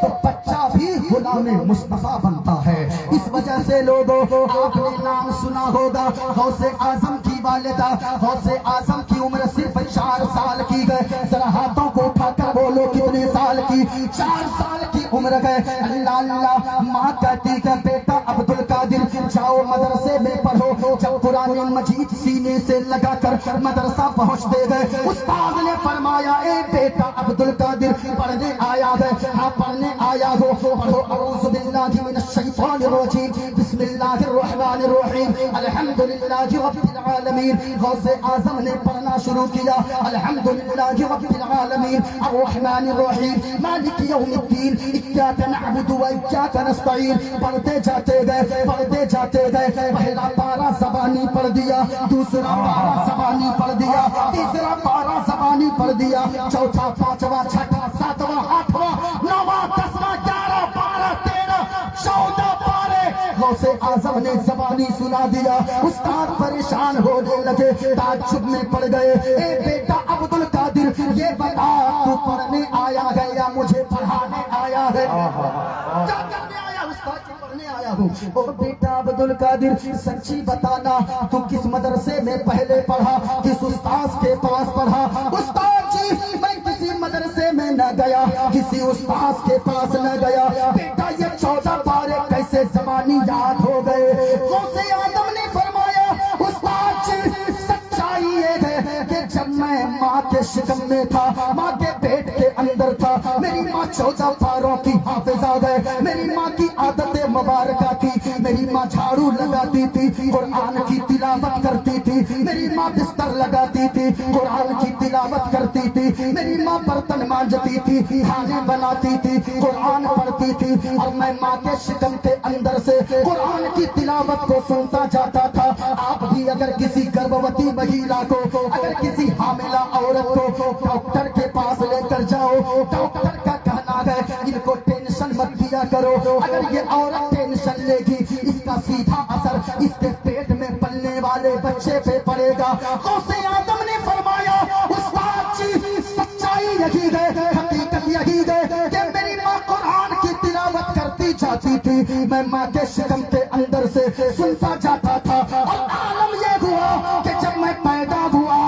तो बच्चा भी गुलाम मुस्तफा बनता है। इस वजह से लोगों, आपने नाम सुना होगा गौसे आजम की वालिदा। गौसे आजम की उम्र सिर्फ 4 साल की गए। जरा हाथों को उठाकर बोलो कितने साल की? 4 साल की उम्र गए। अल्लाह अल्लाह, माँ कहती है बेटा अब्दुल कादिर जाओ मदरसे में पढ़ो। जब कुरान मजीद सीने से लगाकर मदरसा पहुँचते गए, उस्ताद ने फरमाया ए बेटा अब्दुल कादिर पढ़ने आया है, हाँ पढ़ने आया हो, पढ़ो अऊज़ु बिल्लाहि मिनश शैतानिर रजीम, बिस्मिल्लाहिर रहमानिर रहीम, अल्हम्दुलिल्लाहि रब्बिल आलमीन। गौसे आजम ने पढ़ना शुरू किया अल्हम्दुलिल्लाहि रब्बिल आलमीन अर्रहमानिर रहीम मालिक यौमिद्दीन इय्याका नअबुदु व इय्याका नस्तईन। पढ़ते जाते गए, पढ़ते जाते गए। पहला पारा ज़बानी पढ़ दिया, दूसरा पारा ज़बानी पढ़ दिया, तीसरा पारा ज़बानी पढ़ दिया, चौथा, पांचवा, छठा, सातवां, आठवां, नौवां, 10वां, 11, 12, 13, 14 पारे गौसे आजम ने ज़बानी सुना दिया। उस्ताद परेशान होने लगे, ताज्जुब में पड़ गए। ए बेटा अब्दुल कादिर ये बता तू पढ़ने आया है या मुझे पढ़ाने आया है? क्या करने आया? उस्ताद जी पढ़ने आया हूँ। ओ बेटा अब्दुल कादिर सच्ची बताना तू किस मदरसे में पहले पढ़ा, किस उस्ताद के पास पढ़ा? उस्ताद जी मैं किसी मदरसे में न गया, किसी उस्ताद के पास न गया। बेटा ये 14 पारे कैसे ज़बानी याद हो गए? गौसे आजम ने फरमाया उस्ताद जी सच्चाई ये है कि जब मैं माँ के शिकम में था, माँ के पेट के अंदर था, मेरी माँ 14 पारों की हाफिजा गए। मेरी माँ की आदत मुबारका थी, मेरी माँ झाड़ू लगाती थी, कुरान की तिलावत करती थी, میری ماں بستر لگاتی تھی، قرآن کی تلاوت کرتی تھی، میری ماں برتن مانجتی تھی، کھانے بناتی تھی، قرآن پڑھتی تھی، اور میں ماں کے شکم کے اندر سے قرآن کی تلاوت کو سنتا جاتا تھا۔ آپ بھی اگر کسی گربھوتی مہیلا کو، اگر کسی حاملہ عورت کو ڈاکٹر کے پاس لے کر جاؤ، ڈاکٹر کا کہنا ہے ان کو ٹینشن مت دیا کرو، اگر یہ عورت ٹینشن لے گی اس کا سیدھا اثر اس کے پیٹ میں پلنے والے بچے پہ پڑے گا۔ غوث اعظم نے فرمایا استاد جی سچائی یہی ہے، حقیقت یہی ہے کہ میری ماں قرآن کی تلاوت کرتی جاتی تھی، میں ماں کے شکم کے اندر سے سنتا جاتا تھا، اور عالم یہ ہوا کہ جب میں پیدا ہوا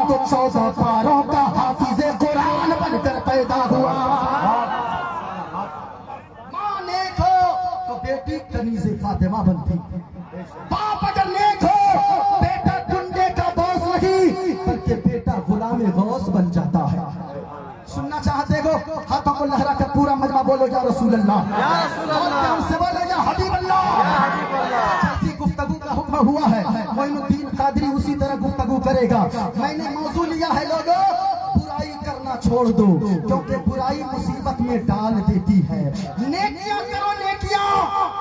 تو 14 پاروں کا حافظ قرآن بن کر پیدا ہوا۔ ماں نیک ہو تو بیٹی کنیز فاطمہ بنتی، باپ اگر نیک ہو بیٹا کنڈے کا باس نہیں بلکہ بیٹا غلام غوث بن جاتا ہے۔ سننا چاہتے ہو ہاتھوں کو لہرا کر پورا مجمع بولو یا رسول اللہ، اور پیار سے بولو یا حبیب اللہ۔ جیسی گفتگو کا حکم ہوا ہے معین الدین قادری اسی طرح گفتگو کرے گا۔ میں نے موضوع لیا ہے لوگوں برائی کرنا چھوڑ دو، کیونکہ برائی مصیبت میں ڈال دیتی ہے، نیکیاں کرو نیکیاں،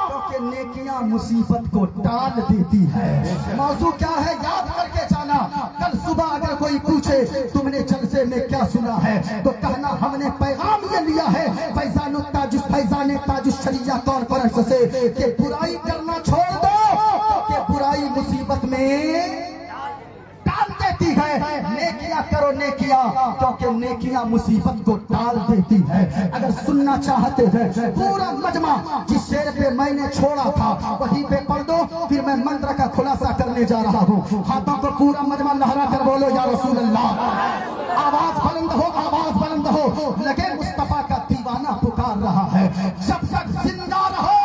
کیونکہ نیکیاں مصیبت کو ڈال دیتی ہے۔ موضوع کیا ہے یاد کر کے جانا، کل صبح اگر کوئی پوچھے تم نے جلسے میں کیا سنا ہے تو کہنا ہم نے پیغام یہ لیا ہے فیضان تاج الشریعہ کانفرنس سے کہ برائی کرنا چھوڑ دو، کیونکہ برائی مصیبت میں ڈال دیتی ہے، نیکیاں کرو نیکیاں، کیونکہ نیکیاں مصیبت کو ڈال دیتی ہے۔ اگر سننا چاہتے ہیں پورا مجمع جس شعر پہ میں نے چھوڑا تھا وہیں پہ پڑھ دو، پھر میں منتر کا خلاصہ کرنے جا رہا ہوں۔ ہاتھوں کو پورا مجمع لہرا کر بولو یا رسول اللہ، آواز بلند ہو، آواز بلند ہو، لگے مصطفیٰ کا دیوانہ پکار رہا ہے، جب تک زندہ رہو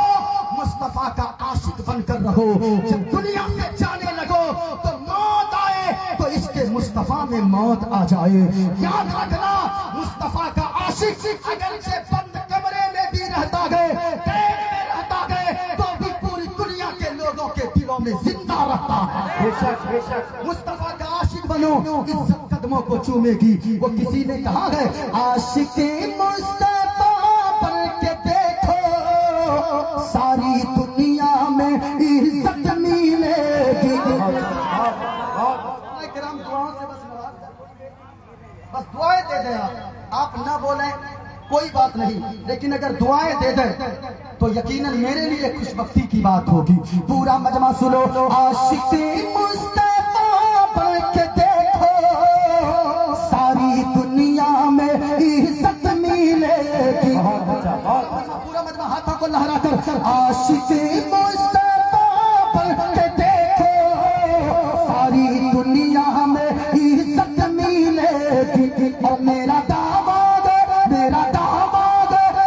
مصطفیٰ کا عاشق بن کر رہو، جب دنیا سے جانے لگو تو موت آئے تو اس کے مصطفیٰ میں موت آ جائے۔ یاد رکھنا مصطفیٰ کا عاشق اگرچہ بند کمرے میں بھی رہتا ہے، قید میں رہتا ہے، تو بھی پوری دنیا کے لوگوں کے دلوں میں زندہ رہتا ہے۔ مصطفیٰ کا عاشق بنو، عزت قدموں کو چومے گی۔ وہ کسی نے کہا ہے عاشق مصطفیٰ بن کے دیکھو ساری دنیا میں عزت ملے گی۔ کرام دعاؤں سے بس دعائیں دے دیں، آپ نہ بولیں کوئی بات نہیں، لیکن اگر دعائیں دے دیں تو یقیناً میرے لیے خوش بختی کی بات ہوگی۔ پورا مجمع سنو، عاشق مصطفیٰ بن کے دیکھو ساری دنیا میں عزت ملے گی۔ پورا مجمع ہاتھوں کو لہرا کر عاشق مصطفیٰ بن کے دیکھو ساری دنیا میں عزت ملے گی۔ اور میرا داماد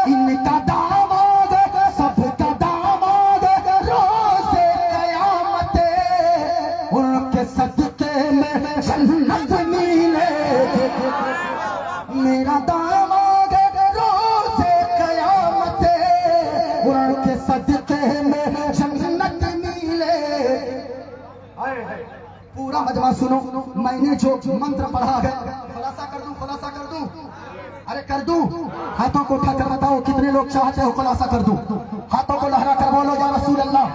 ان کا داماد سب کا داماد روز قیامت ان کے صدقے میں جنت ملے گی۔ میرا داماد روز قیامت ان کے صدقے میں جنت ملے۔ پورا مجمع سنو، میں نے جو منتر پڑھا ہے خلاصہ کر دوں، ارے کر دوں، ہاتھوں کو اٹھا کر بتاؤ کتنے لوگ چاہتے ہو خلاصہ کر دوں۔ ہاتھوں کو لہرا کر بولو یا رسول اللہ،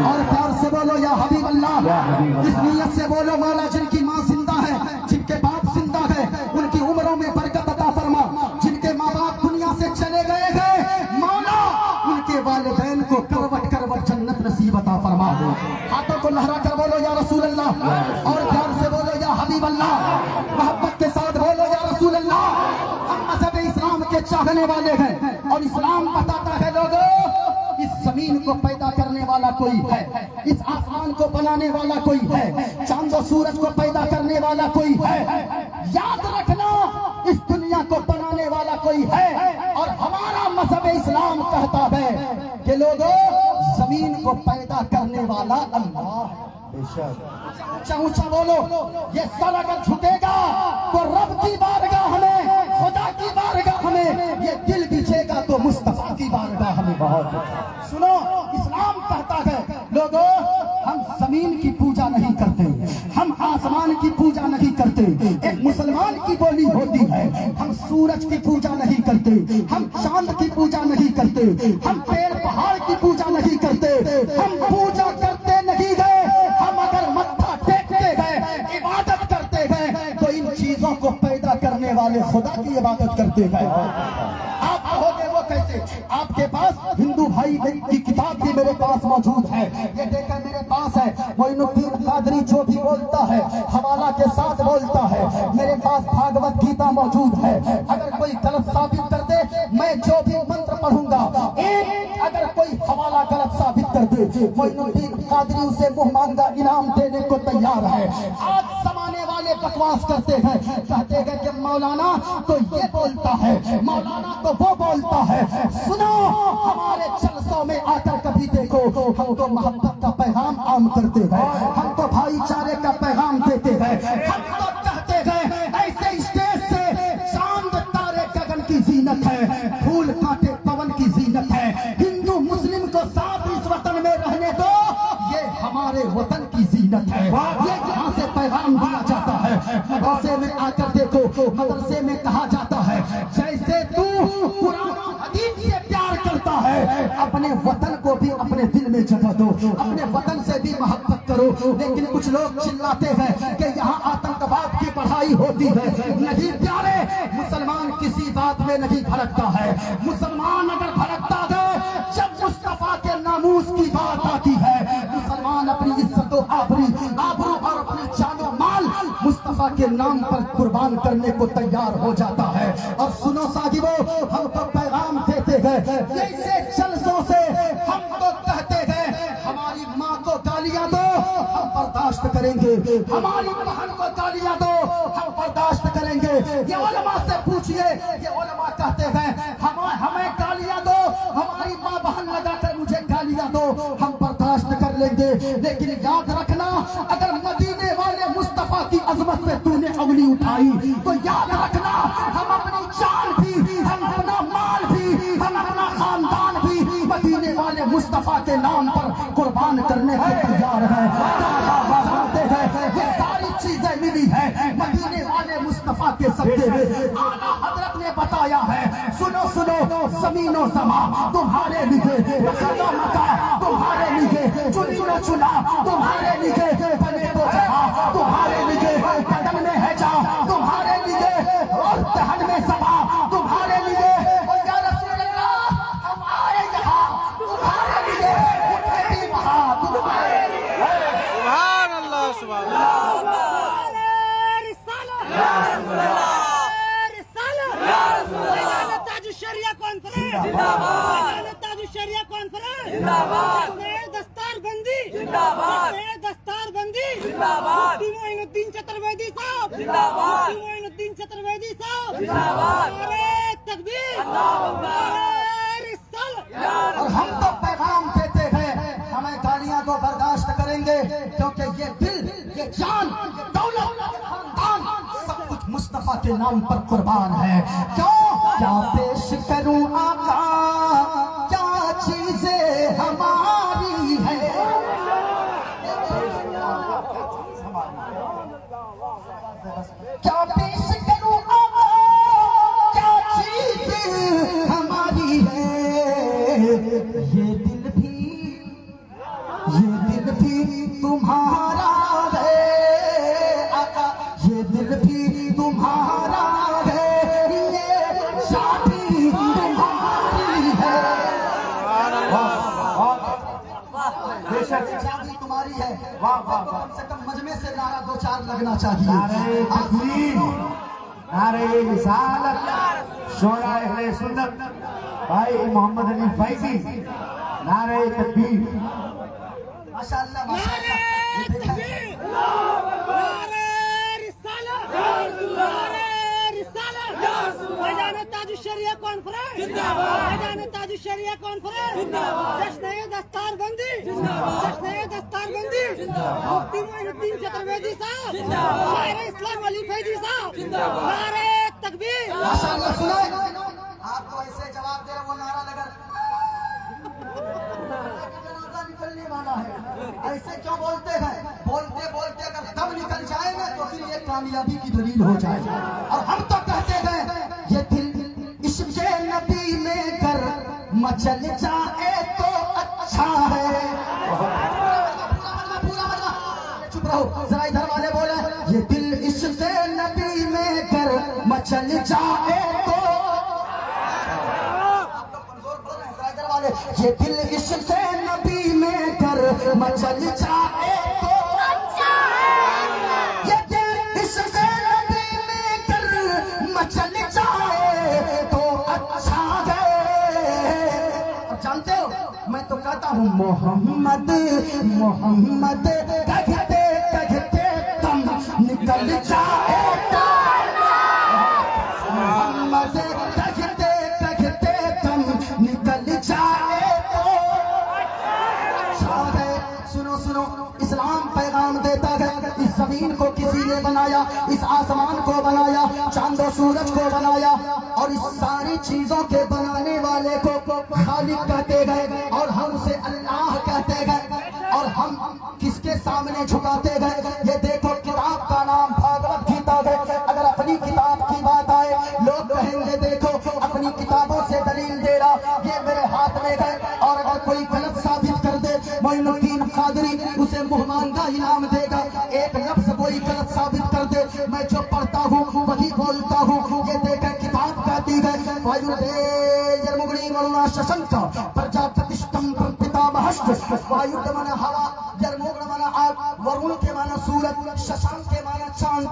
اور پیار سے بولو یا حبیب اللہ، اس نیت سے بولو مولا جن کی ماں زندہ ہے، جن کے باپ زندہ ہے، ان کی عمروں میں برکت عطا فرما، جن کے ماں باپ دنیا سے چلے گئے ہیں مولا ان کے والدین کو کروٹ کروٹ جنت نصیب عطا فرما۔ ہاتھوں کو لہرا کر بولو یا رسول اللہ، اور پیار سے بولو یا حبیب اللہ، محبت کے ساتھ بولو یا رسول اللہ۔ ہم مذہب اسلام کے چاہنے والے ہیں، اور اسلام بتاتا ہے لوگوں اس زمین کو پیدا کرنے والا کوئی ہے، اس آسمان کو بنانے والا کوئی ہے، چاند و سورج کو پیدا کرنے والا کوئی ہے۔ یاد رکھنا اس دنیا کو بنانے والا کوئی ہے، اور ہمارا مذہب اسلام کہتا ہے کہ لوگوں زمین کو پیدا کرنے والا اللہ ہے۔ اونچا اونچا بولو، یہ سر اگر جھکے گا تو رب کی بارگاہ ہمیں، خدا کی بارگاہ ہمیں، یہ دل بچے گا تو مصطفیٰ کی بارگاہ ہمیں۔ سنو، اسلام کہتا ہے لوگوں ہم زمین کی پوجا نہیں کرتے، ہم की बोली होती है। हम सूरज की पूजा नहीं करते, हम चांद की पूजा नहीं करते, हम पेड़ पहाड़ की पूजा नहीं करते, हम पूजा करते नहीं गए। हम अगर मत्था टेकते गए, इबादत करते गए, तो इन चीजों को पैदा करने वाले खुदा की इबादत करते गए। आप कहोगे वो कैसे? आपके पास हिंदू भाई की किताब भी मेरे पास मौजूद है, ये देखकर मेरे पास है। मोइनुद्दीन कादरी जो भी बोलता है हवाला के साथ बोलता है। मेरे पास भागवत गीता मौजूद है। अगर कोई गलत साबित कर दे, मैं जो भी मंत्र पढ़ूंगा, एक अगर कोई हवाला गलत साबित कर दे, मोइनुद्दीन कादरी उसे मुंह मांगा इनाम देने को तैयार है। आज जमाने वाले बकवास करते हैं, कहते हैं कि मौलाना तो ये बोलता है, मौलाना तो वो बोलता है। सुनो, हमारे जलसों में आकर कभी देखो, हम तो मोहब्बत का पैगाम आम करते हैं, हम तो भाईचारे का पैगाम देते हैं, हम तो कहते हैं ऐसे स्टेज से चांद तारे गगन की जीनत है, फूल कांटे पवन की जीनत है। हिंदू मुस्लिम को साथ इस वतन में रहने दो, ये हमारे वतन की जीनत है। ये यहाँ से पैगाम दिया जाता है। मदरसे में आकर देखो, मदरसे में कहा जाता है जैसे तू कुरान हदीस से प्यार करता है, अपने वतन को भी अपने दिल में जगह दो, अपने वतन से भी मोहब्बत करो। लेकिन कुछ लोग चिल्लाते हैं कि यहाँ आतंकवाद की पढ़ाई होती है। नहीं प्यारे, मुसलमान किसी बात में नहीं भड़कता है। मुसलमान अगर भड़कता है जब मुस्तफा के नामूस की बात आती है, मुसलमान अपनी इज्जत आबरू और अपनी जानो माल मुस्तफा के नाम पर कुर्बान करने को तैयार हो जाता है। और सुनो साहिबो, हम तो पैगाम देते हैं, जैसे जलसों से हम तो कहते हैं हमारी माँ को गालियां दो हम बर्दाश्त करेंगे, हमारी बहन को गालियां दो हम बर्दाश्त करेंगे। ये उलमा से पूछिए, ये उलमा कहते हैं हमें गालियां दो, हमारी माँ बहन लगाकर मुझे गालियां दो, हम बर्दाश्त कर लेंगे। लेकिन याद रखना, अगर मदीने वाले मुस्तफा की अजमत पे तूने उंगली उठाई तो याद रखना, हम अपनी जान भी, हम अपना माल भी, हम अपना खानदान भी मदीने वाले मुस्तफा के नाम पर कुर्बान करने को तैयार है। ये सारी चीजें मिली है मदीने वाले मुस्तफा के सब्जे में। आला हजरत ने बताया है, सुनो सुनो, जमीनो समा तुम्हारे लिए, मका मका तुम्हारे लिए, चुनी चुना तुम्हारे लिए, बने तो जहां तुम्हारे लिए, बदन में है जा तुम्हारे लिए, और तहन में समा तुम्हारे लिए। और या रसूल अल्लाह, हम आए यहाँ तुम्हारे लिए, उठे भी वहाँ तुम्हारे लिए। सुभान अल्लाह, सुभान अल्लाह। शरिया कॉन्फ्रेंस, शरिया कॉन्फ्रेंस जिंदाबाद, दस्तार बंदी जिंदाबाद, दस्तार बंदी जिंदाबाद, मोइनुद्दीन चतुर्वेदी साहब जिंदाबाद, मोइनुद्दीन चतुर्वेदी साहब जिंदाबाद, नारे तकबीर, अल्लाहू अकबर, रिसालत। और हम तो पैगाम देते हैं, हमें गालियां तो बर्दाश्त करेंगे, क्योंकि ये दिल, ये जान, ये दौलत, ये खानदान सब कुछ मुस्तफा के नाम पर कुर्बान है। क्यों? क्या पेश करूं आका, क्या चीजें हमारी है। क्या पेश करूं आका, क्या चीजें हमारी है। ये दिल भी तुम्हारा है आका, ये दिल भी तुम्हारा है, ये शादी तुम्हारी है। बेशक शादी तुम्हारी है, वाह वाह, कम से कम मजमे से नारा दो चार लगना चाहिए। नारे तकबीर, नारे रिसालत, शोरा अहले सुन्नत भाई मोहम्मद अली फैजी, नारे तकबीर, माशाअल्लाह माशाअल्लाह। शरिया कॉन्फ्रेंस जिंदाबाद, शरिया कॉन्फ्रेंस जिंदाबाद, जश्न दस्तार बंदी जिंदाबाद, जश्न दस्तार बंदी जिंदाबाद, मुफ्ती मोइनुद्दीन चतुर्वेदी साहब जिंदाबाद, शायर इस्लाम अली फैजी साहब जिंदाबाद, नारे तकबीर। माशाअल्लाह। सुनो, आपको ऐसे जवाब दे रहे, वो नारा लगा जनाजा निकलने वाला है, ऐसे क्यों बोलते हैं? बोलते बोलते अगर दम निकल जाए ना تو پھر یہ کامیابی کی دلیل ہو جائے. اور ہم تو کہتے گئے یہ دل عشق نبی میں گر مچل جائے تو اچھا ہے. چپ رہو ذرا ادھر والے بولے یہ دل عشق نبی میں گر مچل جائے تو یہ دل عشق نبی میں گر مچل جائے تو یہ دل عشق نبی میں گر مچل جائے تو اچھا ہے. اب جانتے ہو میں تو کہتا ہوں محمد محمد کہتے کہتے تم نکل جائے تو محمد کہتے کہتے تم نکل جائے تو اچھا. سنو سنو اسلام پیغام دیتا ہے اس زمین کو کسی نے بنایا, اس آسمان کو بنایا, چاند و سورج کو بنایا, اور اس ساری چیزوں کے بنانے والے کو خالق کہتے گئے اور ہم اسے اللہ کہتے گئے. اور ہم کس کے سامنے جھکاتے گئے؟ یہ دیکھو کتاب کا نام بھاگوت گیتا ہے. اگر اپنی کتاب کی بات آئے لوگ کہیں گے دیکھو اپنی کتابوں سے دلیل دے رہا, یہ میرے ہاتھ میں گئے. اور اگر کوئی غلط ثابت کر دے معین الدین قادری اسے مہمانگا انعام دے گا. ایک لفظ کوئی غلط ثابت کر دے میں جو پڑھتا ہوں وہی بولتا ہوں. یہ دیکھیں کتاب کہتی ہے وایوردیرمگڑی ورنا ششنک پرجاپتشتم پتامہشت. وایو کے معنی ہوا, یرمگڑ معنی آگ, ورن کے معنی سورج, ششنک کے معنی چاند.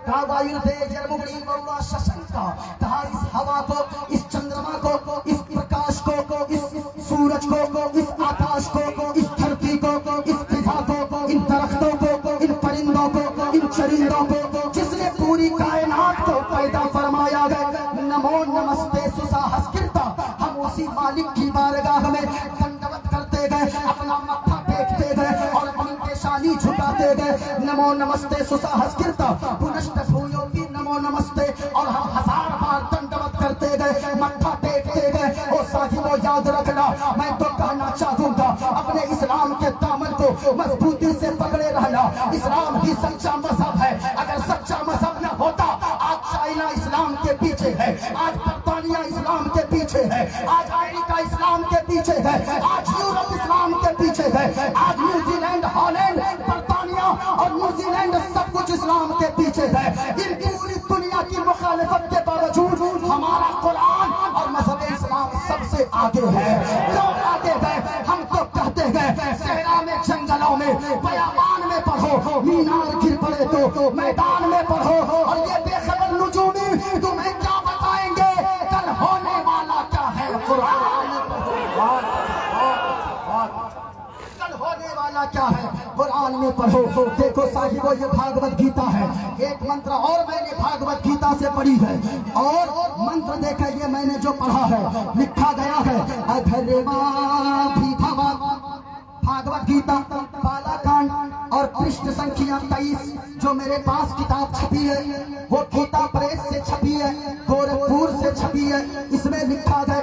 کہا وایوردیرمگڑی ورنا ششنک, کہا اس ہوا کو, اس چندرما کو, اس پرکاش کو, اس سورج کو, اس آکاش کو, اس دھرتی کو, اس فضا کو, ان درختوں کو, ان پرندوں کو, ان چرندوں کو, جس نے پوری کائنات کو پیدا فرمایا ہے. نمو نمستے سساہس کرتا, ہم اسی مالک کی بارگاہ میں دنڈوت کرتے گئے, اپنا ماتھا ٹیکتے گئے اور اپنی پیشانی جھکاتے گئے. نمو نمستے سساہس کرتا پنشت بھویو کی نمو نمستے, اور ہم 1000 بار دنڈوت کرتے گئے, ماتھا ٹیکتے گئے. او ساتھیو یاد رکھنا میں تو کہنا چاہوں گا اپنے اسلام کے دامن کو مضبوطی سے پکڑے رہنا. اسلام ہی سچا مذہب ہے. اگر سچا مذہب نہ ہوتا آج چائنا اسلام کے پیچھے ہے, آج برطانیہ اسلام کے پیچھے ہے, آج امریکہ اسلام کے پیچھے ہے, آج یورپ اسلام کے پیچھے ہے, آج نیوزی لینڈ, ہالینڈ, برطانیہ اور نیوزی لینڈ سب کچھ اسلام کے پیچھے ہے. ان پوری دنیا کی مخالفت کے باوجود ہمارا قرآن اور مذہب اسلام سب سے آگے ہے. کیوں آگے ہے؟ ہم تو کہتے ہیں صحرا میں, جنگلوں میں, بیابان میں پڑھو, مینار گر پڑے تو میدان میں پڑھو, اور یہ بے خبر نجومی تمہیں کیا بتائیں گے کل ہونے والا کیا ہے. قرآن کل ہونے والا کیا ہے قرآن میں پڑھو. دیکھو صاحبو یہ بھاگوت گیتا ہے. ایک منتر اور میں نے بھاگوت گیتا سے پڑھی ہے, اور منتر دیکھا یہ میں نے جو پڑھا ہے لکھا گیا ہے بھاگوت گیتا بالا کانڈ اور پرشٹ سنکھیا 23 جو میرے پاس کتاب چھپی ہے وہ گیتا پریس سے چھپی ہے, گورکھپور سے چھپی ہے. اس میں لکھا گیا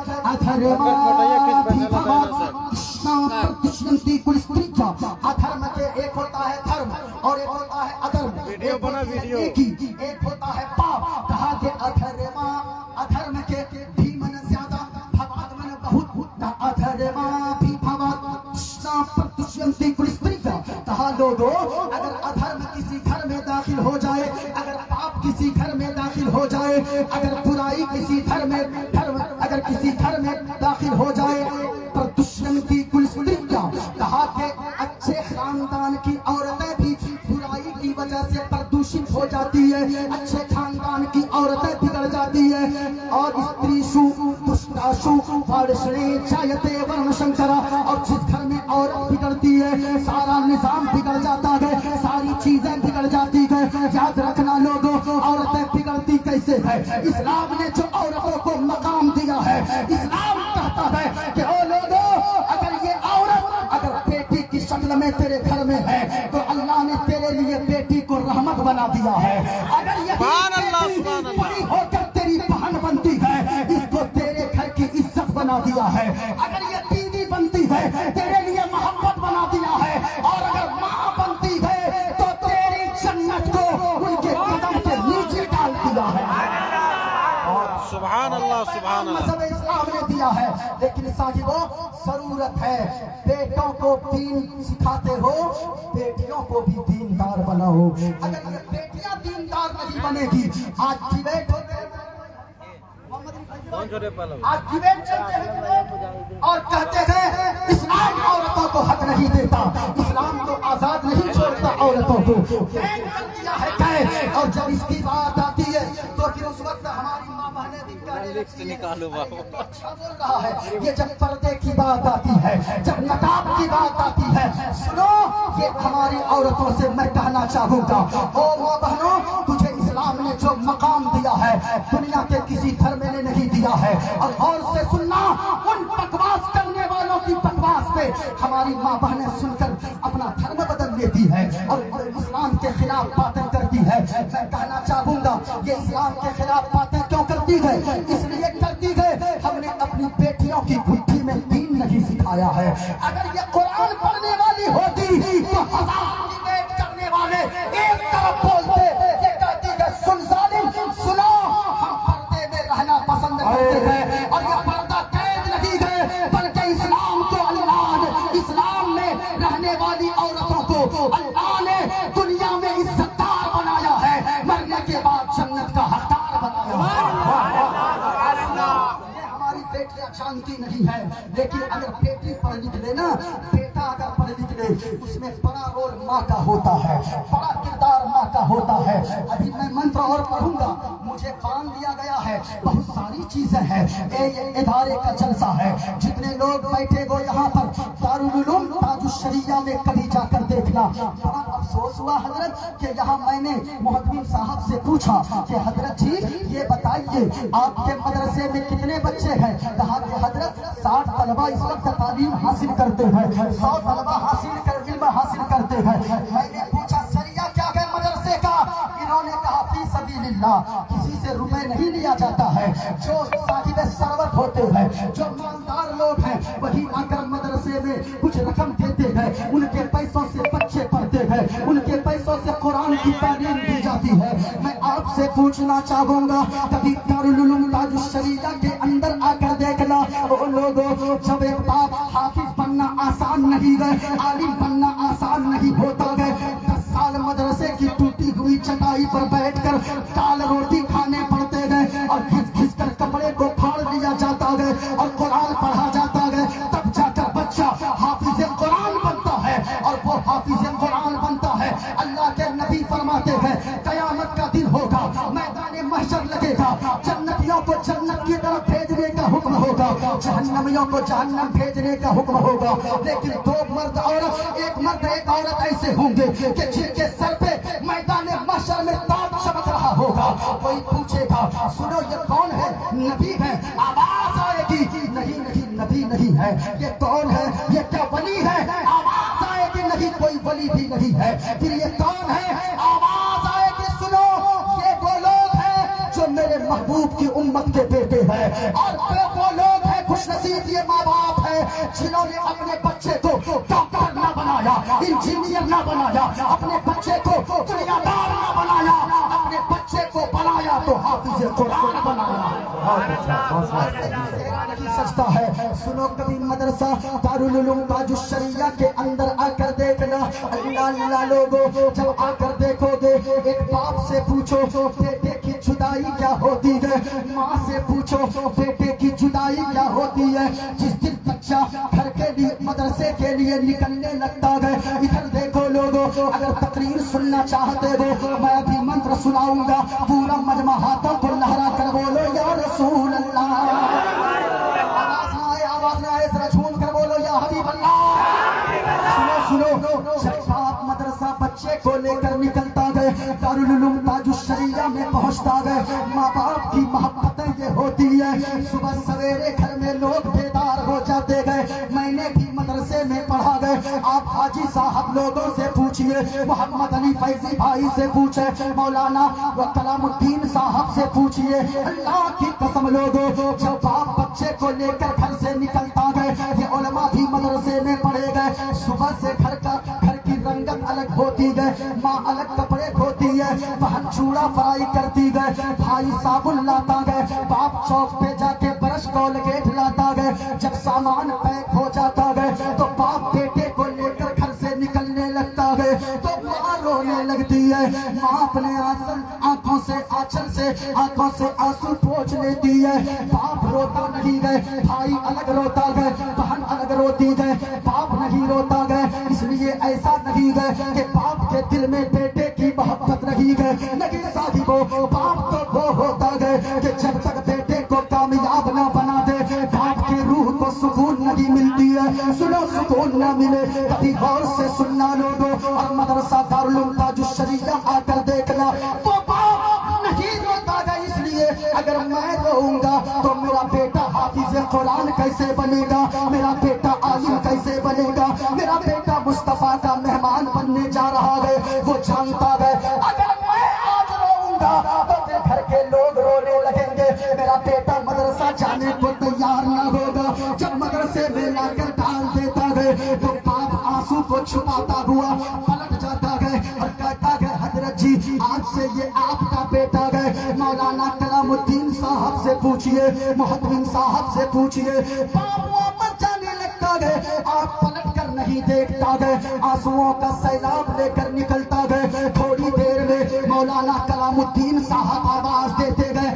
ادھرم کے ایک ہوتا ہے دھرم اور ایک ہوتا ہے ادھرم, ایک ہوتا ہے پاپ. کہا کہ ادھرم کے بھی من زیادہ بھگوت من بہت, ادھرم بھی بھگوت پرتشینتی کلستریکا. کہا لوگو اگر ادھرم کسی گھر میں داخل ہو جائے, اگر پاپ کسی گھر میں داخل ہو جائے, اگر برائی کسی گھر میں اگر کسی گھر میں داخل ہو جائے, پرتشینتی کلستریکا. کہا کہ اچھے خاندان کی عورتیں بھی برائی کی وجہ سے پردوشت ہو جاتی ہے, اچھے خاندان کی عورتیں بگڑ جاتی ہے. اور استریشو دشتاشو پارشنی چایتے ورن شنکرا, اور جس گھر میں عورت بگڑتی ہے سارا نظام بگڑ جاتا ہے, ساری چیزیں بگڑ جاتی ہے. یاد رکھنا لوگوں عورتیں بگڑتی کیسے ہے. اسلام نے جو عورتوں کو مقام دیا ہے, اسلام کہتا ہے کہ او لوگوں اگر یہ عورت اگر بیٹی کی شکل میں تیرے گھر میں ہے تو اللہ نے تیرے لیے بیٹی کو رحمت بنا دیا ہے. اگر یہ بڑی ہو کر تیری بہن بنتی ہے اس کو تیرے گھر کی عزت بنا دیا ہے. اگر یہ بیوی بنتی ہے تیرے لیے محبت بنا دیا ہے, اور اگر ماں بنتی ہے تو تیری جنت کو ان मजहब इस्लाम ने दिया है। लेकिन साहिबों, जरूरत है बेटों को दीन सिखाते हो, बेटियों को भी दीनदार बनाओ। अगर ये बेटियां दीनदार नहीं बनेगी, आज डिबेट होते हैं, आज डिबेट चलते हैं और कहते हैं इस्लाम औरतों को हक नहीं देता, इस्लाम तो आजाद नहीं छोड़ता औरतों को, कैद कर दिया है कैद। और जब इसकी बात आती है तो फिर उस वक्त हमारी माँ बहनें भी निकालो बाबू। अच्छा बोल रहा है। ये जब पर्दे की बात आती है, जब नकाब की बात आती है, सुनो, ये हमारी औरतों से मैं कहना चाहूंगा, ओ माँ बहनों, तुझे इस्लाम ने जो मकाम दिया है दुनिया के किसी धर्म ने नहीं दिया है। और गौर से सुनना, उन बकवास करने वालों की बकवास पे हमारी माँ बहनें सुनकर अपना धर्म बदल लेती है और इस्लाम के खिलाफ बातें करती है। मैं कहना चाहूंगा, ये इस्लाम के खिलाफ बातें क्यों करती है? इसलिए करती है, हमने अपनी बेटियों की बुद्धि में दीन नहीं सिखाया है। अगर ये कुरान पढ़ने वाली होती तो हजार डिबेट करने वाले एक तरफ बोलते, ये कहती है सुन जालिम, सुनो, हम पर्दे में रहना पसंद करते हैं और ये पर्दा कैद नहीं है, बल्कि इस्लाम को अल्लाह ने, इस्लाम में रहने वाली औरतों को अल्लाह ने दुनिया में इज्जतदार बनाया है, मरने के बाद जन्नत का हकदार बनाया है। हमारी बेटियां जानती नहीं है, लेकिन अगर बेटी पढ़ लिख ले ना, बेटा अगर पढ़ लिख ले, उसमें बड़ा रोल माँ का होता है, बड़ा किरदार माँ का होता है। अभी मैं मंत्र और पढ़ूंगा, मुझे बांध दिया गया है, बहुत सारी चीजें हैं, ये इदारे का जलसा है। जितने लोग बैठे हो यहाँ पर, दारुल उलूम ताजुश्शरिया में कभी जाकर देखना। बड़ा अफसोस हुआ हजरत कि यहाँ मैंने मुहद्दिम साहब से पूछा कि हजरत जी ये बताइए आपके मदरसे में कितने बच्चे हैं? कहा कि हजरत 60 तलबा इस वक्त तालीम हासिल करते हैं, 100 तलबा इल्म हासिल करते हैं। मैंने पूछा सरिया क्या है मदरसे का? इन्होंने कहा फी सबीलिल्लाह, किसी से रुपए नहीं लिया जाता है, जो साहिब सरवत होते हैं, जो मालदार लोग हैं, वही आकर मदरसे में कुछ रकम देते हैं, उनके पैसों से बच्चे पढ़ते हैं, उनके पैसों से कुरान की तालीम दी जाती है। मैं आपसे पूछना चाहूंगा, कभी दारुल उलूम ताजुश्शरिया के अंदर आकर देखना, वो लोगों, जब एक बाप हाफिज बनना आसान नहीं है, आलिम बनना आसान नहीं होता है। 10 साल मदरसे की टूटी हुई चटाई पर बैठकर दाल रोटी खाने पड़ते गए और घिस घिस कर कपड़े को फाड़ लिया जाता है और कुरान पढ़ा जाता है, तब जाकर बच्चा हाफिज कुरान बनता है। और वो हाफिज कुरान बनता है, अल्लाह के नबी फरमाते हैं कयामत का दिन होगा, मैदान महशर लगेगा, जन्नतियों को जन्नत की तरफ भेजने का हुक्म होगा, जहन्नमियों को जहन्नम भेजने का हुक्म होगा। लेकिन 2 मर्द औरत, एक मर्द एक औरत ऐसे होंगे कि जिनके सर पे मैदान महशर में ताज चमक रहा होगा। कोई पूछेगा सुनो ये कौन है? नबी है। आवाज आएगी नहीं नहीं नबी नहीं है। ये कौन है? ये क्या वली है? आवाज आएगी नहीं कोई वली भी नहीं है। फिर ये कौन है? आवाज आएगी सुनो ये वो लोग हैं जो मेरे महबूब की उम्मत के बेटे हैं। और वो लोग हैं खुशनसीब ये माँ बाप है जिन्होंने अपने बच्चे को डॉक्टर ना बनाया, इंजीनियर ना बनाया, अपने बच्चे को दुनियादार ना बनाया, अपने बच्चे को बनाया तो हाफिज कुरान बनाया। नहीं सजता है। सुनो कभी मदरसा दारुल उलूम ताजुश्शरिया के अंदर आकर देखना। अल्लाह अल्लाह लोगों, जब आकर देखोगे एक बाप से पूछो बेटे की जुदाई क्या होती है, माँ से पूछो बेटे की जुदाई क्या होती है। जिस दिन बच्चा घर के लिए मदरसे के लिए निकलने लगता है, इधर देखो लोगों, अगर तकरीर सुनना चाहते हो मैं अभी मंत्र सुनाऊंगा, पूरा मजमा हाथों को लहरा कर बोलो या रसूल अल्लाह। आवाज ना आए जरा झूम कर बोलो या हबीब अल्लाह। सुनो जब बाप मदरसा बच्चे को लेकर निकलता गए, दारुल उलूम ताजुश्शरिया में पहुंचता गए, माँ बाप की मोहब्बतें ये होती है। सुबह सवेरे घर में लोग बेदार हो जाते गए। मैंने भी मदरसे में पढ़ा गए। आप हाजी साहब लोगों से पूछिए, मोहम्मद अली फैजी भाई से पूछे, मौलाना व कलामुद्दीन साहब से पूछिए। अल्लाह की कसम लोगों, जब बाप बच्चे को लेकर घर से निकलता गए, ये उलमा भी मदरसे में पढ़े गए। सुबह से घर की रंगत अलग होती है, माँ अलग कपड़े धोती है, बहन चूड़ा फ्राई करती है, भाई साबुन लाता है, बाप चौक पे जाके कोलगेट लाता गए। जब सामान पैक हो जाता गए तो बाप बेटे को लेकर घर से निकलने लगता है तो माँ रोने लगती है। माँ अपने आंखों से आंसू पोंछ लेती है। बाप रोता नहीं गए, भाई अलग रोता गए, बहन अलग रोती गए, बाप नहीं रोता गए। इसलिए ऐसा नहीं गए कि बाप के दिल में बेटे की मोहब्बत नहीं गए, लेकिन साहिबो बाप तो वो होता गए कि जब तक बेटे को कामयाब न बना दे बाप की रूह को सुकून नहीं मिलती है। सुनो, सुकून न मिले कभी गौर से सुनना लोगों, और मदरसा दारुल उलूम ताजुश शरीया आकर देखना, वो बाप नहीं रोता गया। इसलिए अगर मैं रोऊंगा तो मेरा बेटा हाफिज कुरान कैसे बनेगा, मेरा बेटा आलिम कैसे बनेगा, मेरा बेटा मुस्तफा का मेहमान बनने जा रहा है, वो जानता है। अगर मैं आज रोऊंगा तो फिर घर के लोग रोने लगेंगे, मेरा बेटा मदरसा जाने को तैयार न होगा। जब मदरसे में लाकर डाल देता है तो बाप आंसू को छुपाता हुआ पलट जाता है और कहता है, हजरत जी आज से ये आपका बेटा है। मौलाना कलामुद्दीन साहब से पूछिए, मोहद्दिन साहब से पूछिए। बाप वापस जाने लगता है, आप पलट कर नहीं देखता है, आंसुओं का सैलाब लेकर निकलता है। थोड़ी देर में मौलाना कलामुद्दीन साहब आवाज देते गए,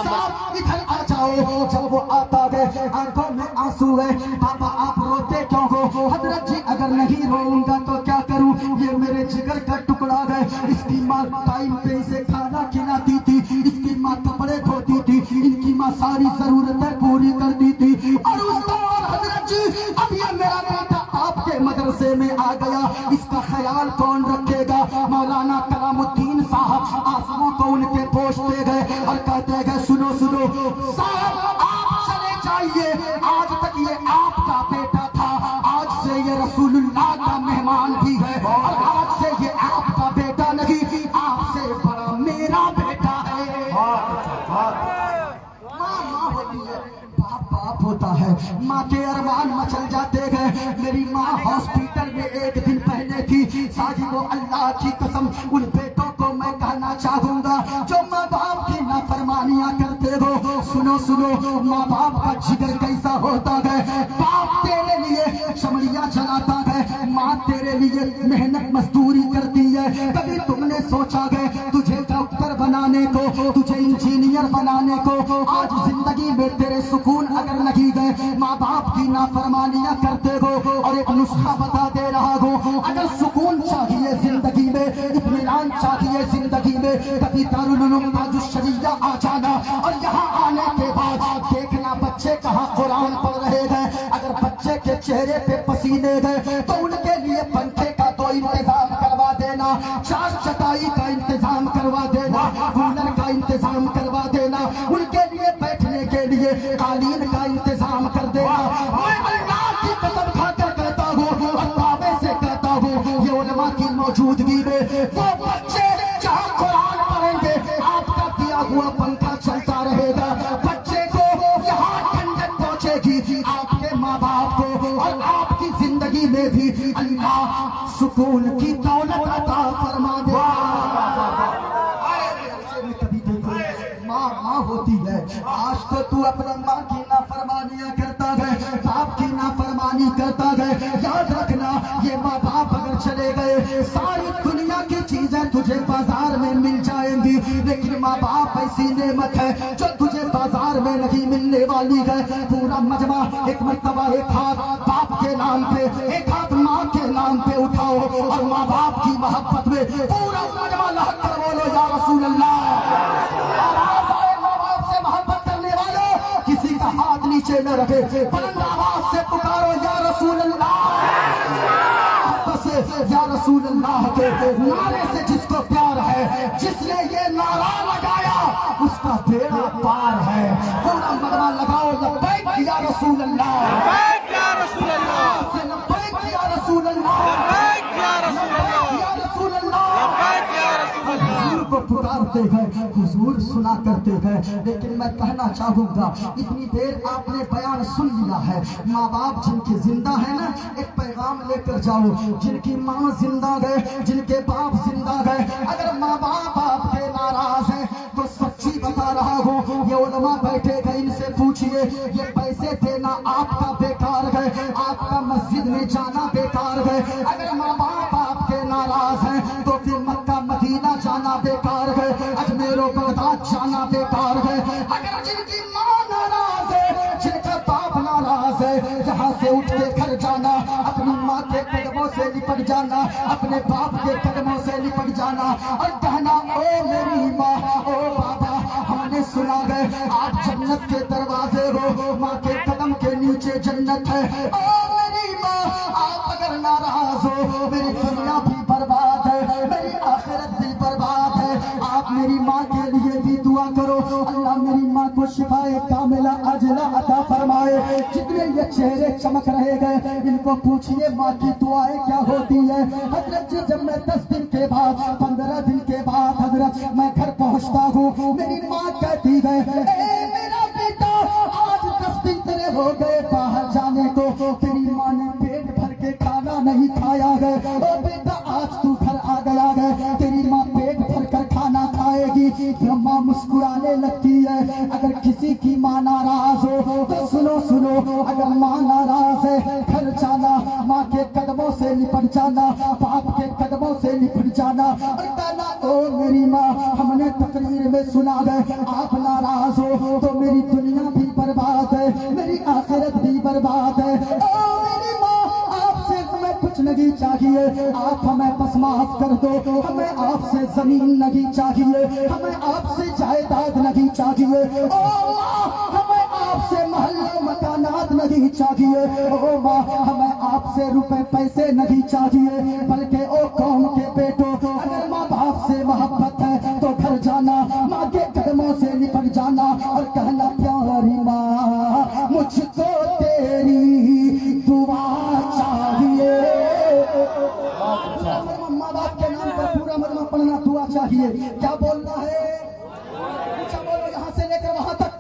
साहब इधर आ जाओ। जब वो आता है आंखों में आंसू है, पापा आप रोते क्यों हो? हजरत जी अगर नहीं रोऊंगा तो क्या करूं, ये मेरे जिगर का टुकड़ा है। इसकी माँ टाइम पे इसे खाना खिलाती थी, इसकी माँ कपड़े धोती थी, इनकी माँ सारी जरूरतें पूरी करती थी। और उस दौर हजरत जी अब ये मेरा बेटा आपके मदरसे में आ गया, इसका ख्याल कौन रखेगा? मौलाना कलामुद्दीन साहब आंसुओं को उनके पोंछते गए और कहते गए, सुनो सुनो साहब आप चले जाइए, आज तक ये आपका बेटा था, आज से ये रसूलुल्लाह का मेहमान भी है, और आज से ये आपका बेटा नहीं, आपसे बड़ा मेरा बेटा है। माँ होती है, बाप होता है। माँ के अरमान मचल जाते गए। मेरी माँ हॉस्पिटल में एक दिन पहले थी। साहिबो अल्लाह की कसम उन बेटों को मैं कहना चाहूंगा जो माँ बाप की नाफरमानियां करते हो। सुनो सुनो, माँ बाप का जिगर कैसा होता है। बाप तेरे लिए चमड़ियां जलाता है, माँ तेरे लिए मेहनत मजदूरी करती है। कभी तुमने सोचा है तुझे डॉक्टर बनाने को, तुझे इंजीनियर बनाने को, आज जिंदगी में तेरे सुकून अगर नहीं गए, माँ बाप की नाफरमानियां करते हो। और एक नुस्खा बता दे रहा हो, अगर सुकून चाहिए जिंदगी में, इत्मीनान चाहिए जिंदगी में, कभी दारुल उलूम ताजुश शरीया आ जाना, और यहाँ आने के बाद देखना बच्चे कहाँ कुरान पढ़ रहे हैं। अगर बच्चे के चेहरे पे पसीने गए तो उनके लिए पंखे का तो इंतजाम करवा देना, चार चटाई का इंतजाम करवा देना, कूलर का इंतजाम करवा देना, उनके लिए बैठने के लिए कालीन का इंतजाम कर देना। मैं अल्लाह की कसम खाकर कहता हूँ और दावे से कहता हूँ, ये उलमा की मौजूदगी में वो बच्चे जहाँ कुरान पढ़ेंगे आपका दिया हुआ पंखा चलता रहेगा। बच्चे को यहाँ ठंडक पहुँचेगी, आपके माँ बाप को, और आपकी जिंदगी में भी अल्लाह सुकून की दौलत अता फरमा दे। कभी देखो माँ होती है, आज तो तू अपने माँ की नाफरमानियां करता है, बाप की नाफरमानी करता है। याद रखना ये माँ बाप अगर चले गए सारी दुनिया की चीजें तुझे बाजार में मिल जाएंगी, लेकिन माँ बाप ऐसी नेमत है जो तुझे बाजार में नहीं मिलने वाली है। पूरा मजमा एक मर्तबा एक हाथ बाप के नाम पे, एक हाथ माँ के नाम पे उठाओ और माँ बाप की मोहब्बत में पूरा मजमा लहक कर बोलो या रसूल अल्लाह। माँ बाप से मोहब्बत करने वालों किसी का हाथ नीचे न रखे, बुलंद आवाज से पुकारो या रसूल अल्लाह। या रसूल अल्लाह के नारे से जिसको प्यार है, जिसने ये नारा लगाया उसका बेड़ा पार है। पूरा मगमा लगाओ लब्बैक या रसूल अल्लाह, लब्बैक या रसूल अल्लाह, लब्बैक या रसूल अल्लाह, लब्बैक या रसूल अल्लाह, लब्बैक या रसूल अल्लाह, लब्बैक या रसूल अल्लाह। करते गए, हुजूर सुना करते गए। लेकिन मैं कहना चाहूँगा, इतनी देर आपने बयान सुन लिया है। माँ बाप जिनके जिंदा है ना, एक पैगाम लेकर जाओ। जिनकी माँ जिंदा गए, जिनके बाप जिंदा गए, अगर माँ बाप आपके नाराज हैं तो सच्ची बता रहा हूँ, ये उलमा बैठे गए, इनसे पूछिए ये पैसे देना आपका बेकार गए, आपका मस्जिद में जाना बेकार गए। अगर माँ बाप आपके नाराज हैं तो फिर मक्का मदीना जाना बेकार गए, अजमेर और बगदाद जाना बेकार गए। अगर जिनकी माँ नाराज है, जिनका बाप नाराज है, जहाँ से उठ के घर जाना, अपनी माँ के कदमों से लिपट जाना, अपने बाप के कदमों से लिपट जाना और कहना ओ मेरी माँ, ओ बाबा, हमने सुना गए आप जन्नत के दरवाजे हो, माँ के कदम के नीचे जन्नत है। ओ मेरी माँ, आप अगर नाराज हो, मेरी दुनिया भी बर्बाद है, मेरी आखिरत भी बर्बाद है। आप मेरी माँ के लिए भी दुआ करो, अल्लाह मेरी माँ को शिफाए कामिला अजला अता फरमाए। जितने ये चेहरे चमक रहे गए, इनको पूछिए माँ की दुआएं क्या होती है। हजरत जी, जब मैं 10 दिन के बाद, 15 दिन के बाद हजरत मैं घर पहुँचता हूँ, मेरी माँ कहती गए, ए मेरा बेटा, आज 10 दिन तेरे हो गए बाहर जाने को, तेरी माँ ने पेट भर के खाना नहीं खाया गए। ओ बेटा, आज तू घर आ गया गए, तेरी माँ पेट भर कर खाना खाएगी। माँ मुस्कुराने लगती है। अगर किसी की माँ नाराज हो तो सुनो सुनो, अगर माँ नाराज है, घर जाना, माँ के कदमों से लिपट जाना, बाप के कदमों से लिपट जाना और कहना ओ मेरी माँ, हमने तकरीर में सुना गए आप नाराज हो तो मेरी दुनिया भी बर्बाद है, मेरी आखिरत भी बर्बाद है। ओ मेरी माँ, आपसे हमें कुछ नहीं चाहिए, आप हमें बस माफ कर दो। हमें आपसे जमीन नहीं चाहिए, हमें आपसे जायदाद नहीं चाहिए। ओ माँ, हमें आपसे महल्ले मकानात नहीं चाहिए। ओ माँ, हमें आपसे रुपए पैसे नहीं चाहिए, बल्कि ओ कौम के बेटो, अगर माँ बाप से मोहब्बत है तो घर जाना, माँ के कदमों से लिपट जाना और कहना प्यारी माँ, मुझको तेरी दुआ चाहिए। माँ बाप के नाम पर पूरा मजमा पढ़ना, दुआ चाहिए। क्या बोलना है? अच्छा बोलो, यहाँ से लेकर वहां तक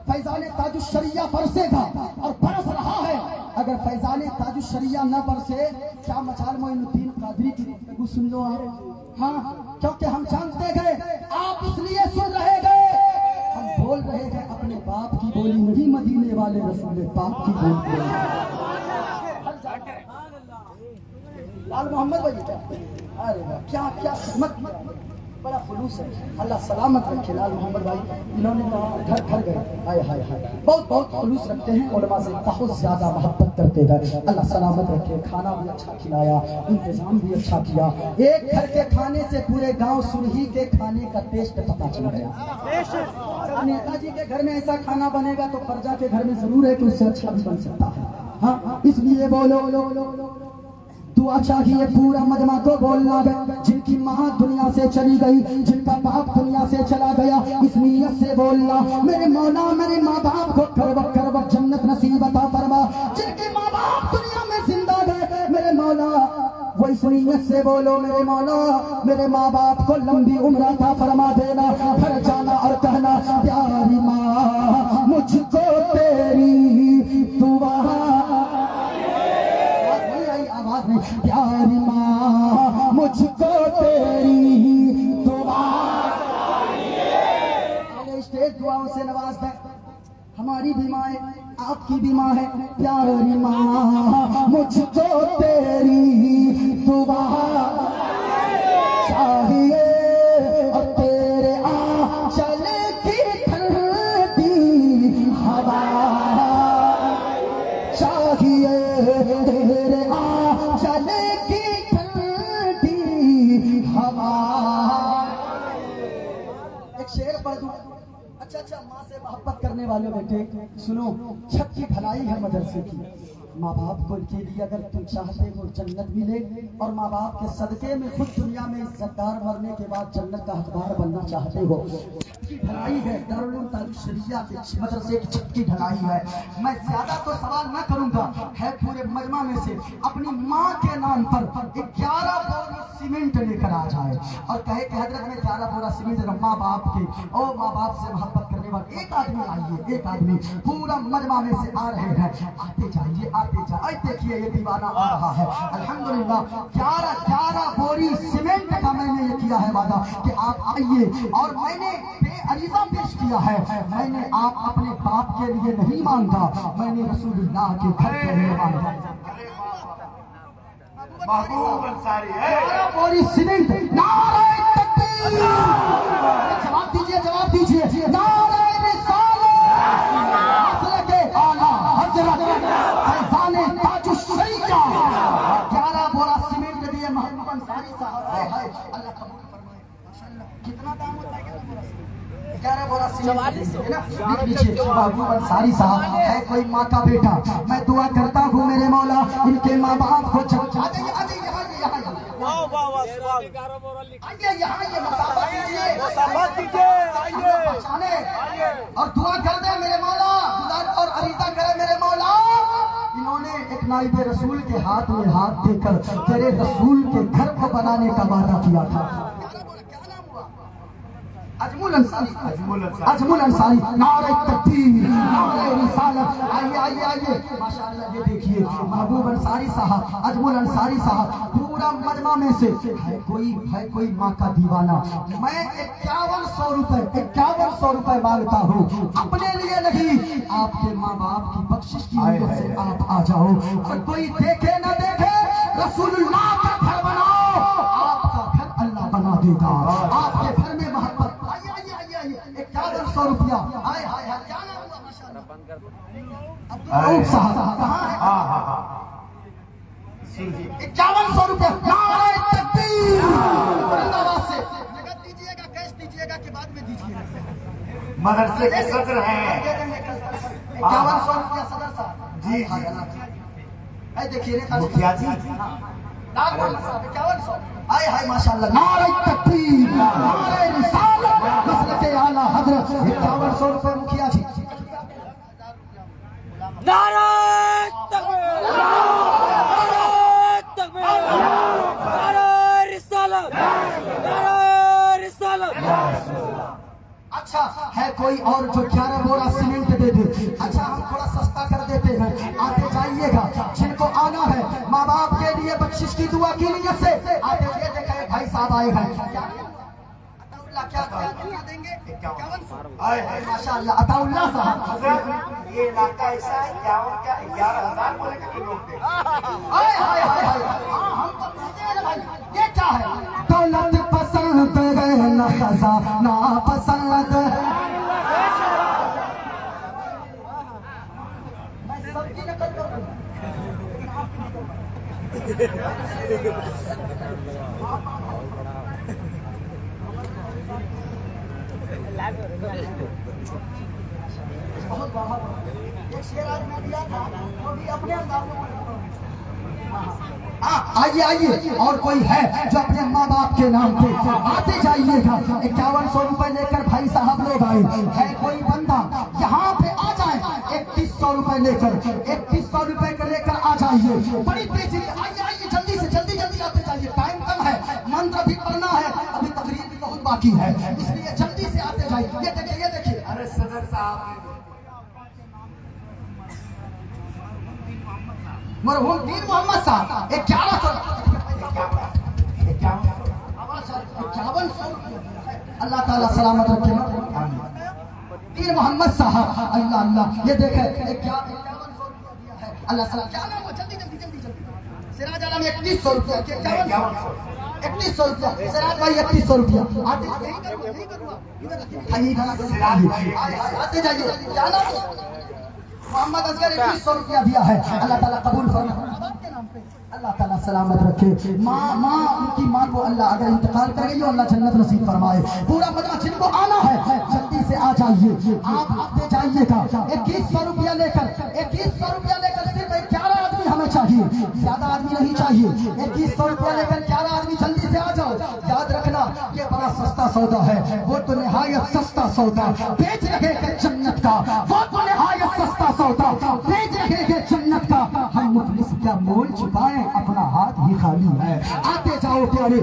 फैजाने ताजुश्शरिया बरसेगा और बरस रहा है। अगर फैजाने ताजुश्शरिया न बरसे, क्या मचाल मोइनुद्दीन कादरी की गुफ्तगू सुन लो आप। हाँ, क्योंकि हम जानते गए, आप इसलिए सुन रहे गए, हम बोल रहे गए अपने बाप की बोली, नहीं मदीने वाले रसूल पाक की बोली। लाल मोहम्मद भाई क्या, अरे वाह, क्या क्या हिम्मत, बड़ा खुलूस है। अल्लाह सलामत रखे लाल मोहम्मद भाई, इन्होंने कहा घर घर गए, हाय हाय हाय, बहुत बहुत खुलूस रखते हैं, उलमा से बहुत ज्यादा मोहब्बत करते गए। अल्लाह सलामत रखे, खाना भी अच्छा खिलाया, इंतजाम भी अच्छा किया। एक घर के खाने से पूरे गांव सुरही के खाने का टेस्ट पता चल गया। नेताजी के घर में ऐसा खाना बनेगा तो प्रजा के घर में जरूर है कि उससे अच्छा भी बन सकता है। हाँ, इसलिए बोलो दुआ चाहिए, पूरा मजमा को बोलना है। जिनकी माँ दुनिया से चली गई, जिनका बाप दुनिया से चला गया, इस नीयत से बोलना, मेरे मौला मेरे माँ बाप को करवक जन्नत नसीब अता फरमा। जिनके माँ बाप दुनिया में जिंदा गए, मेरे मौला वो इस नीयत से बोलो, मेरे मौला मेरे माँ बाप को लंबी उम्र अता फरमा देना। घर जाना और कहना प्यारी माँ, मुझको तेरी दुआ, प्यारी माँ, मुझको तेरी दुआ। स्टेज दुआओं से नवाज है। हमारी भी माँ है, आपकी भी माँ है। प्यारी माँ, मुझको तेरी दुआ चाहिए और तेरे आंचल की ठंडी हवा चाहिए, तेरे आंचल की ठंडी हवा। एक शेर पढ़ दूं। अच्छा, माँ से मोहब्बत करने वाले बेटे सुनो, छत की भलाई है मदरसे की। माँ बाप को के लिए अगर तुम चाहते हो जन्नत मिले और माँ बाप के सदके में खुद दुनिया में इज्जतदार मरने के बाद जन्नत का हकदार बनना चाहते हो, छत की ढलाई है। दारुल उलूम ताजुश्शरिया के मदरसे की छत की ढलाई है। मैं ज्यादा तो सवाल न करूंगा, है पूरे मजमा में से अपनी माँ के नाम पर 11 बोल सीमेंट लेकर आ जाए और कहे कि हजरत में 11 बोरा सीमेंट माँ बाप के ओ माँ बाप से मोहब्बत करने वाले एक आदमी आइए, एक आदमी पूरा मजमा में से आ रहे हैं, आते जाइए आते जाइए। देखिए ये दीवाना आ रहा है। अल्हम्दुलिल्लाह 11 बोरी सीमेंट का मैंने ये किया है वादा कि आप आइए और मैंने बेअरीज़ा पेश किया है। मैंने आप अपने बाप के लिए नहीं मांगा, मैंने रसूलुल्लाह के घर के लिए मांगा। महबूब अंसारी है। बोरी सीमेंट नारे तकबीर, जवाब दीजिए जवाब दीजिए, नारे रिसालत मसलके आला हजरत फैजाने ताजुश्शरीया 11 बोरा सीमेंट दिए महबूब अंसारी साहब। हाय अल्लाह कबूल फरमाए। माशाअल्लाह कितना दाम होता है 11 बोरा सीमेंट है ना। लिख लीजिए महबूब अंसारी साहब है कोई माँ का बेटा, मैं दुआ करता हूँ मेरे मौला इनके माँ बाप को आ जाइए आ जाइए वाह वाह वाह सुभान। आइए यहाँ ये मुसाफा कीजिए, मुसाफा कीजिए, आइए और दुआ कर दे मेरे मौला, और अरीज़ा करे मेरे मौला। इन्होंने एक नाइब रसूल के हाथ में हाथ देकर तेरे रसूल के घर को बनाने का वादा किया था। अजमुल अंसारी नारे तकबीर नारे रिसालत। आइए आइए आइए माशाअल्लाह। ये देखिए महबूब अंसारी साहब, अजमुल अंसारी साहब पूरा मजमा में से है कोई माँ का दीवाना। मैं 5100 रुपए मांगता हूँ, अपने लिए नहीं आपके माँ बाप की बख्शिश की वजह से आप आ जाओ। और कोई देखे न देखे रसूलुल्लाह का घर बनाओ, आपका घर अल्लाह बना देगा। आपके घर में मोहब्बत 5100 रुपया। हाय हाय हाय क्या नाम हुआ माशाअल्लाह साहब कहाँ है? 5100 रुपया नारे तकबीर औरंगाबाद से। नगद दीजिएगा कैश दीजिएगा कि बाद में दीजिएगा? मदरसे के सदर हैं 5100 रुपया सदर साहब जी। देखिए मुखिया जी 5100। हाय हाय माशाअल्लाह नारे तकबीर नारे रिसालत मसलके आला हजरत 5100 रुपए मुखिया जी। नारे तकबीर, नारे तकबीर, नारे रिसालत, नारे रिसालत। अच्छा है कोई और जो 11 बोरा सीमेंट दे दे। अच्छा हम थोड़ा सस्ता कर देते हैं, आते जाइएगा। जिनको आना है माँ बाप के लिए बख्शिश की दुआ की नीयत से आते ये देखें भाई साहब आए हैं। क्या देंगे? 5100। माशाअल्लाह अताउल्लाह साहब। ये इलाका ऐसा है 11,000 बोले कि लोग थे। हाय हाय हाय हाय हम तो कहते हैं भाई ये क्या है? दौलत पसंद है न खजाना पसंद। मैं सबकी नकल कर रहा हूँ। बहुत एक शेर आज मैं दिया था वो भी अपने अंदाज में। आइए आइए और कोई है जो अपने माँ बाप के नाम पे आते जाइएगा। 5100 रुपए लेकर भाई साहब लोग आए है। कोई बंदा यहाँ पे आ जाए 3100 रुपए लेकर 3100 रुपए का लेकर आ जाइए। बड़ी तेजी से आइए आइए जल्दी से जल्दी आते जाइए, टाइम कम है, मंत्र भी पढ़ना है, अभी तकरीर भी बहुत बाकी है, इसलिए जल्दी से आते जाइए। ये देखिए अरे सदर साहब मरहूम दीन मोहम्मद साहब 1100 अल्लाह ताला सलामत रखे। दीन मोहम्मद साहब अल्लाह अल्लाह। ये देखे 5100 रुपया दिया है। अल्लाह सलाम क्या नाम हो? जल्दी सिराज आलम 3100 रुपया 3100 रुपया सिराज भाई 3100 रुपया। आते जाइए क्या नाम? मोहम्मद असगर 2100 रुपया दिया है। अल्लाह ताला कबूल फरमाए, अल्लाह ताला सलामत रखे। माँ उनकी माँ को अल्लाह अगर इंतकाल कर गई हो अल्लाह जन्नत नसीब फरमाए। पूरा मजमा जिनको आना है जल्दी से आ जाइए, आप आते जाइएगा। 2100 रुपया लेकर 2100 रुपया लेकर सिर्फ 11 आदमी हमें चाहिए, ज्यादा आदमी नहीं चाहिए। 2100 रुपया लेकर 11 आदमी जल्दी से आ जाओ। याद रखना ये बड़ा सस्ता सस्ता सौदा है, वो तो निहायत सस्ता सौदा बेच रहे हैं जन्नत का, वो तो निहायत सस्ता सौदा बेच रहे हैं जन्नत का। हम मुफलिस क्या मोल छुपाएं, अपना हाथ ही खाली है। आते जाओ प्यारे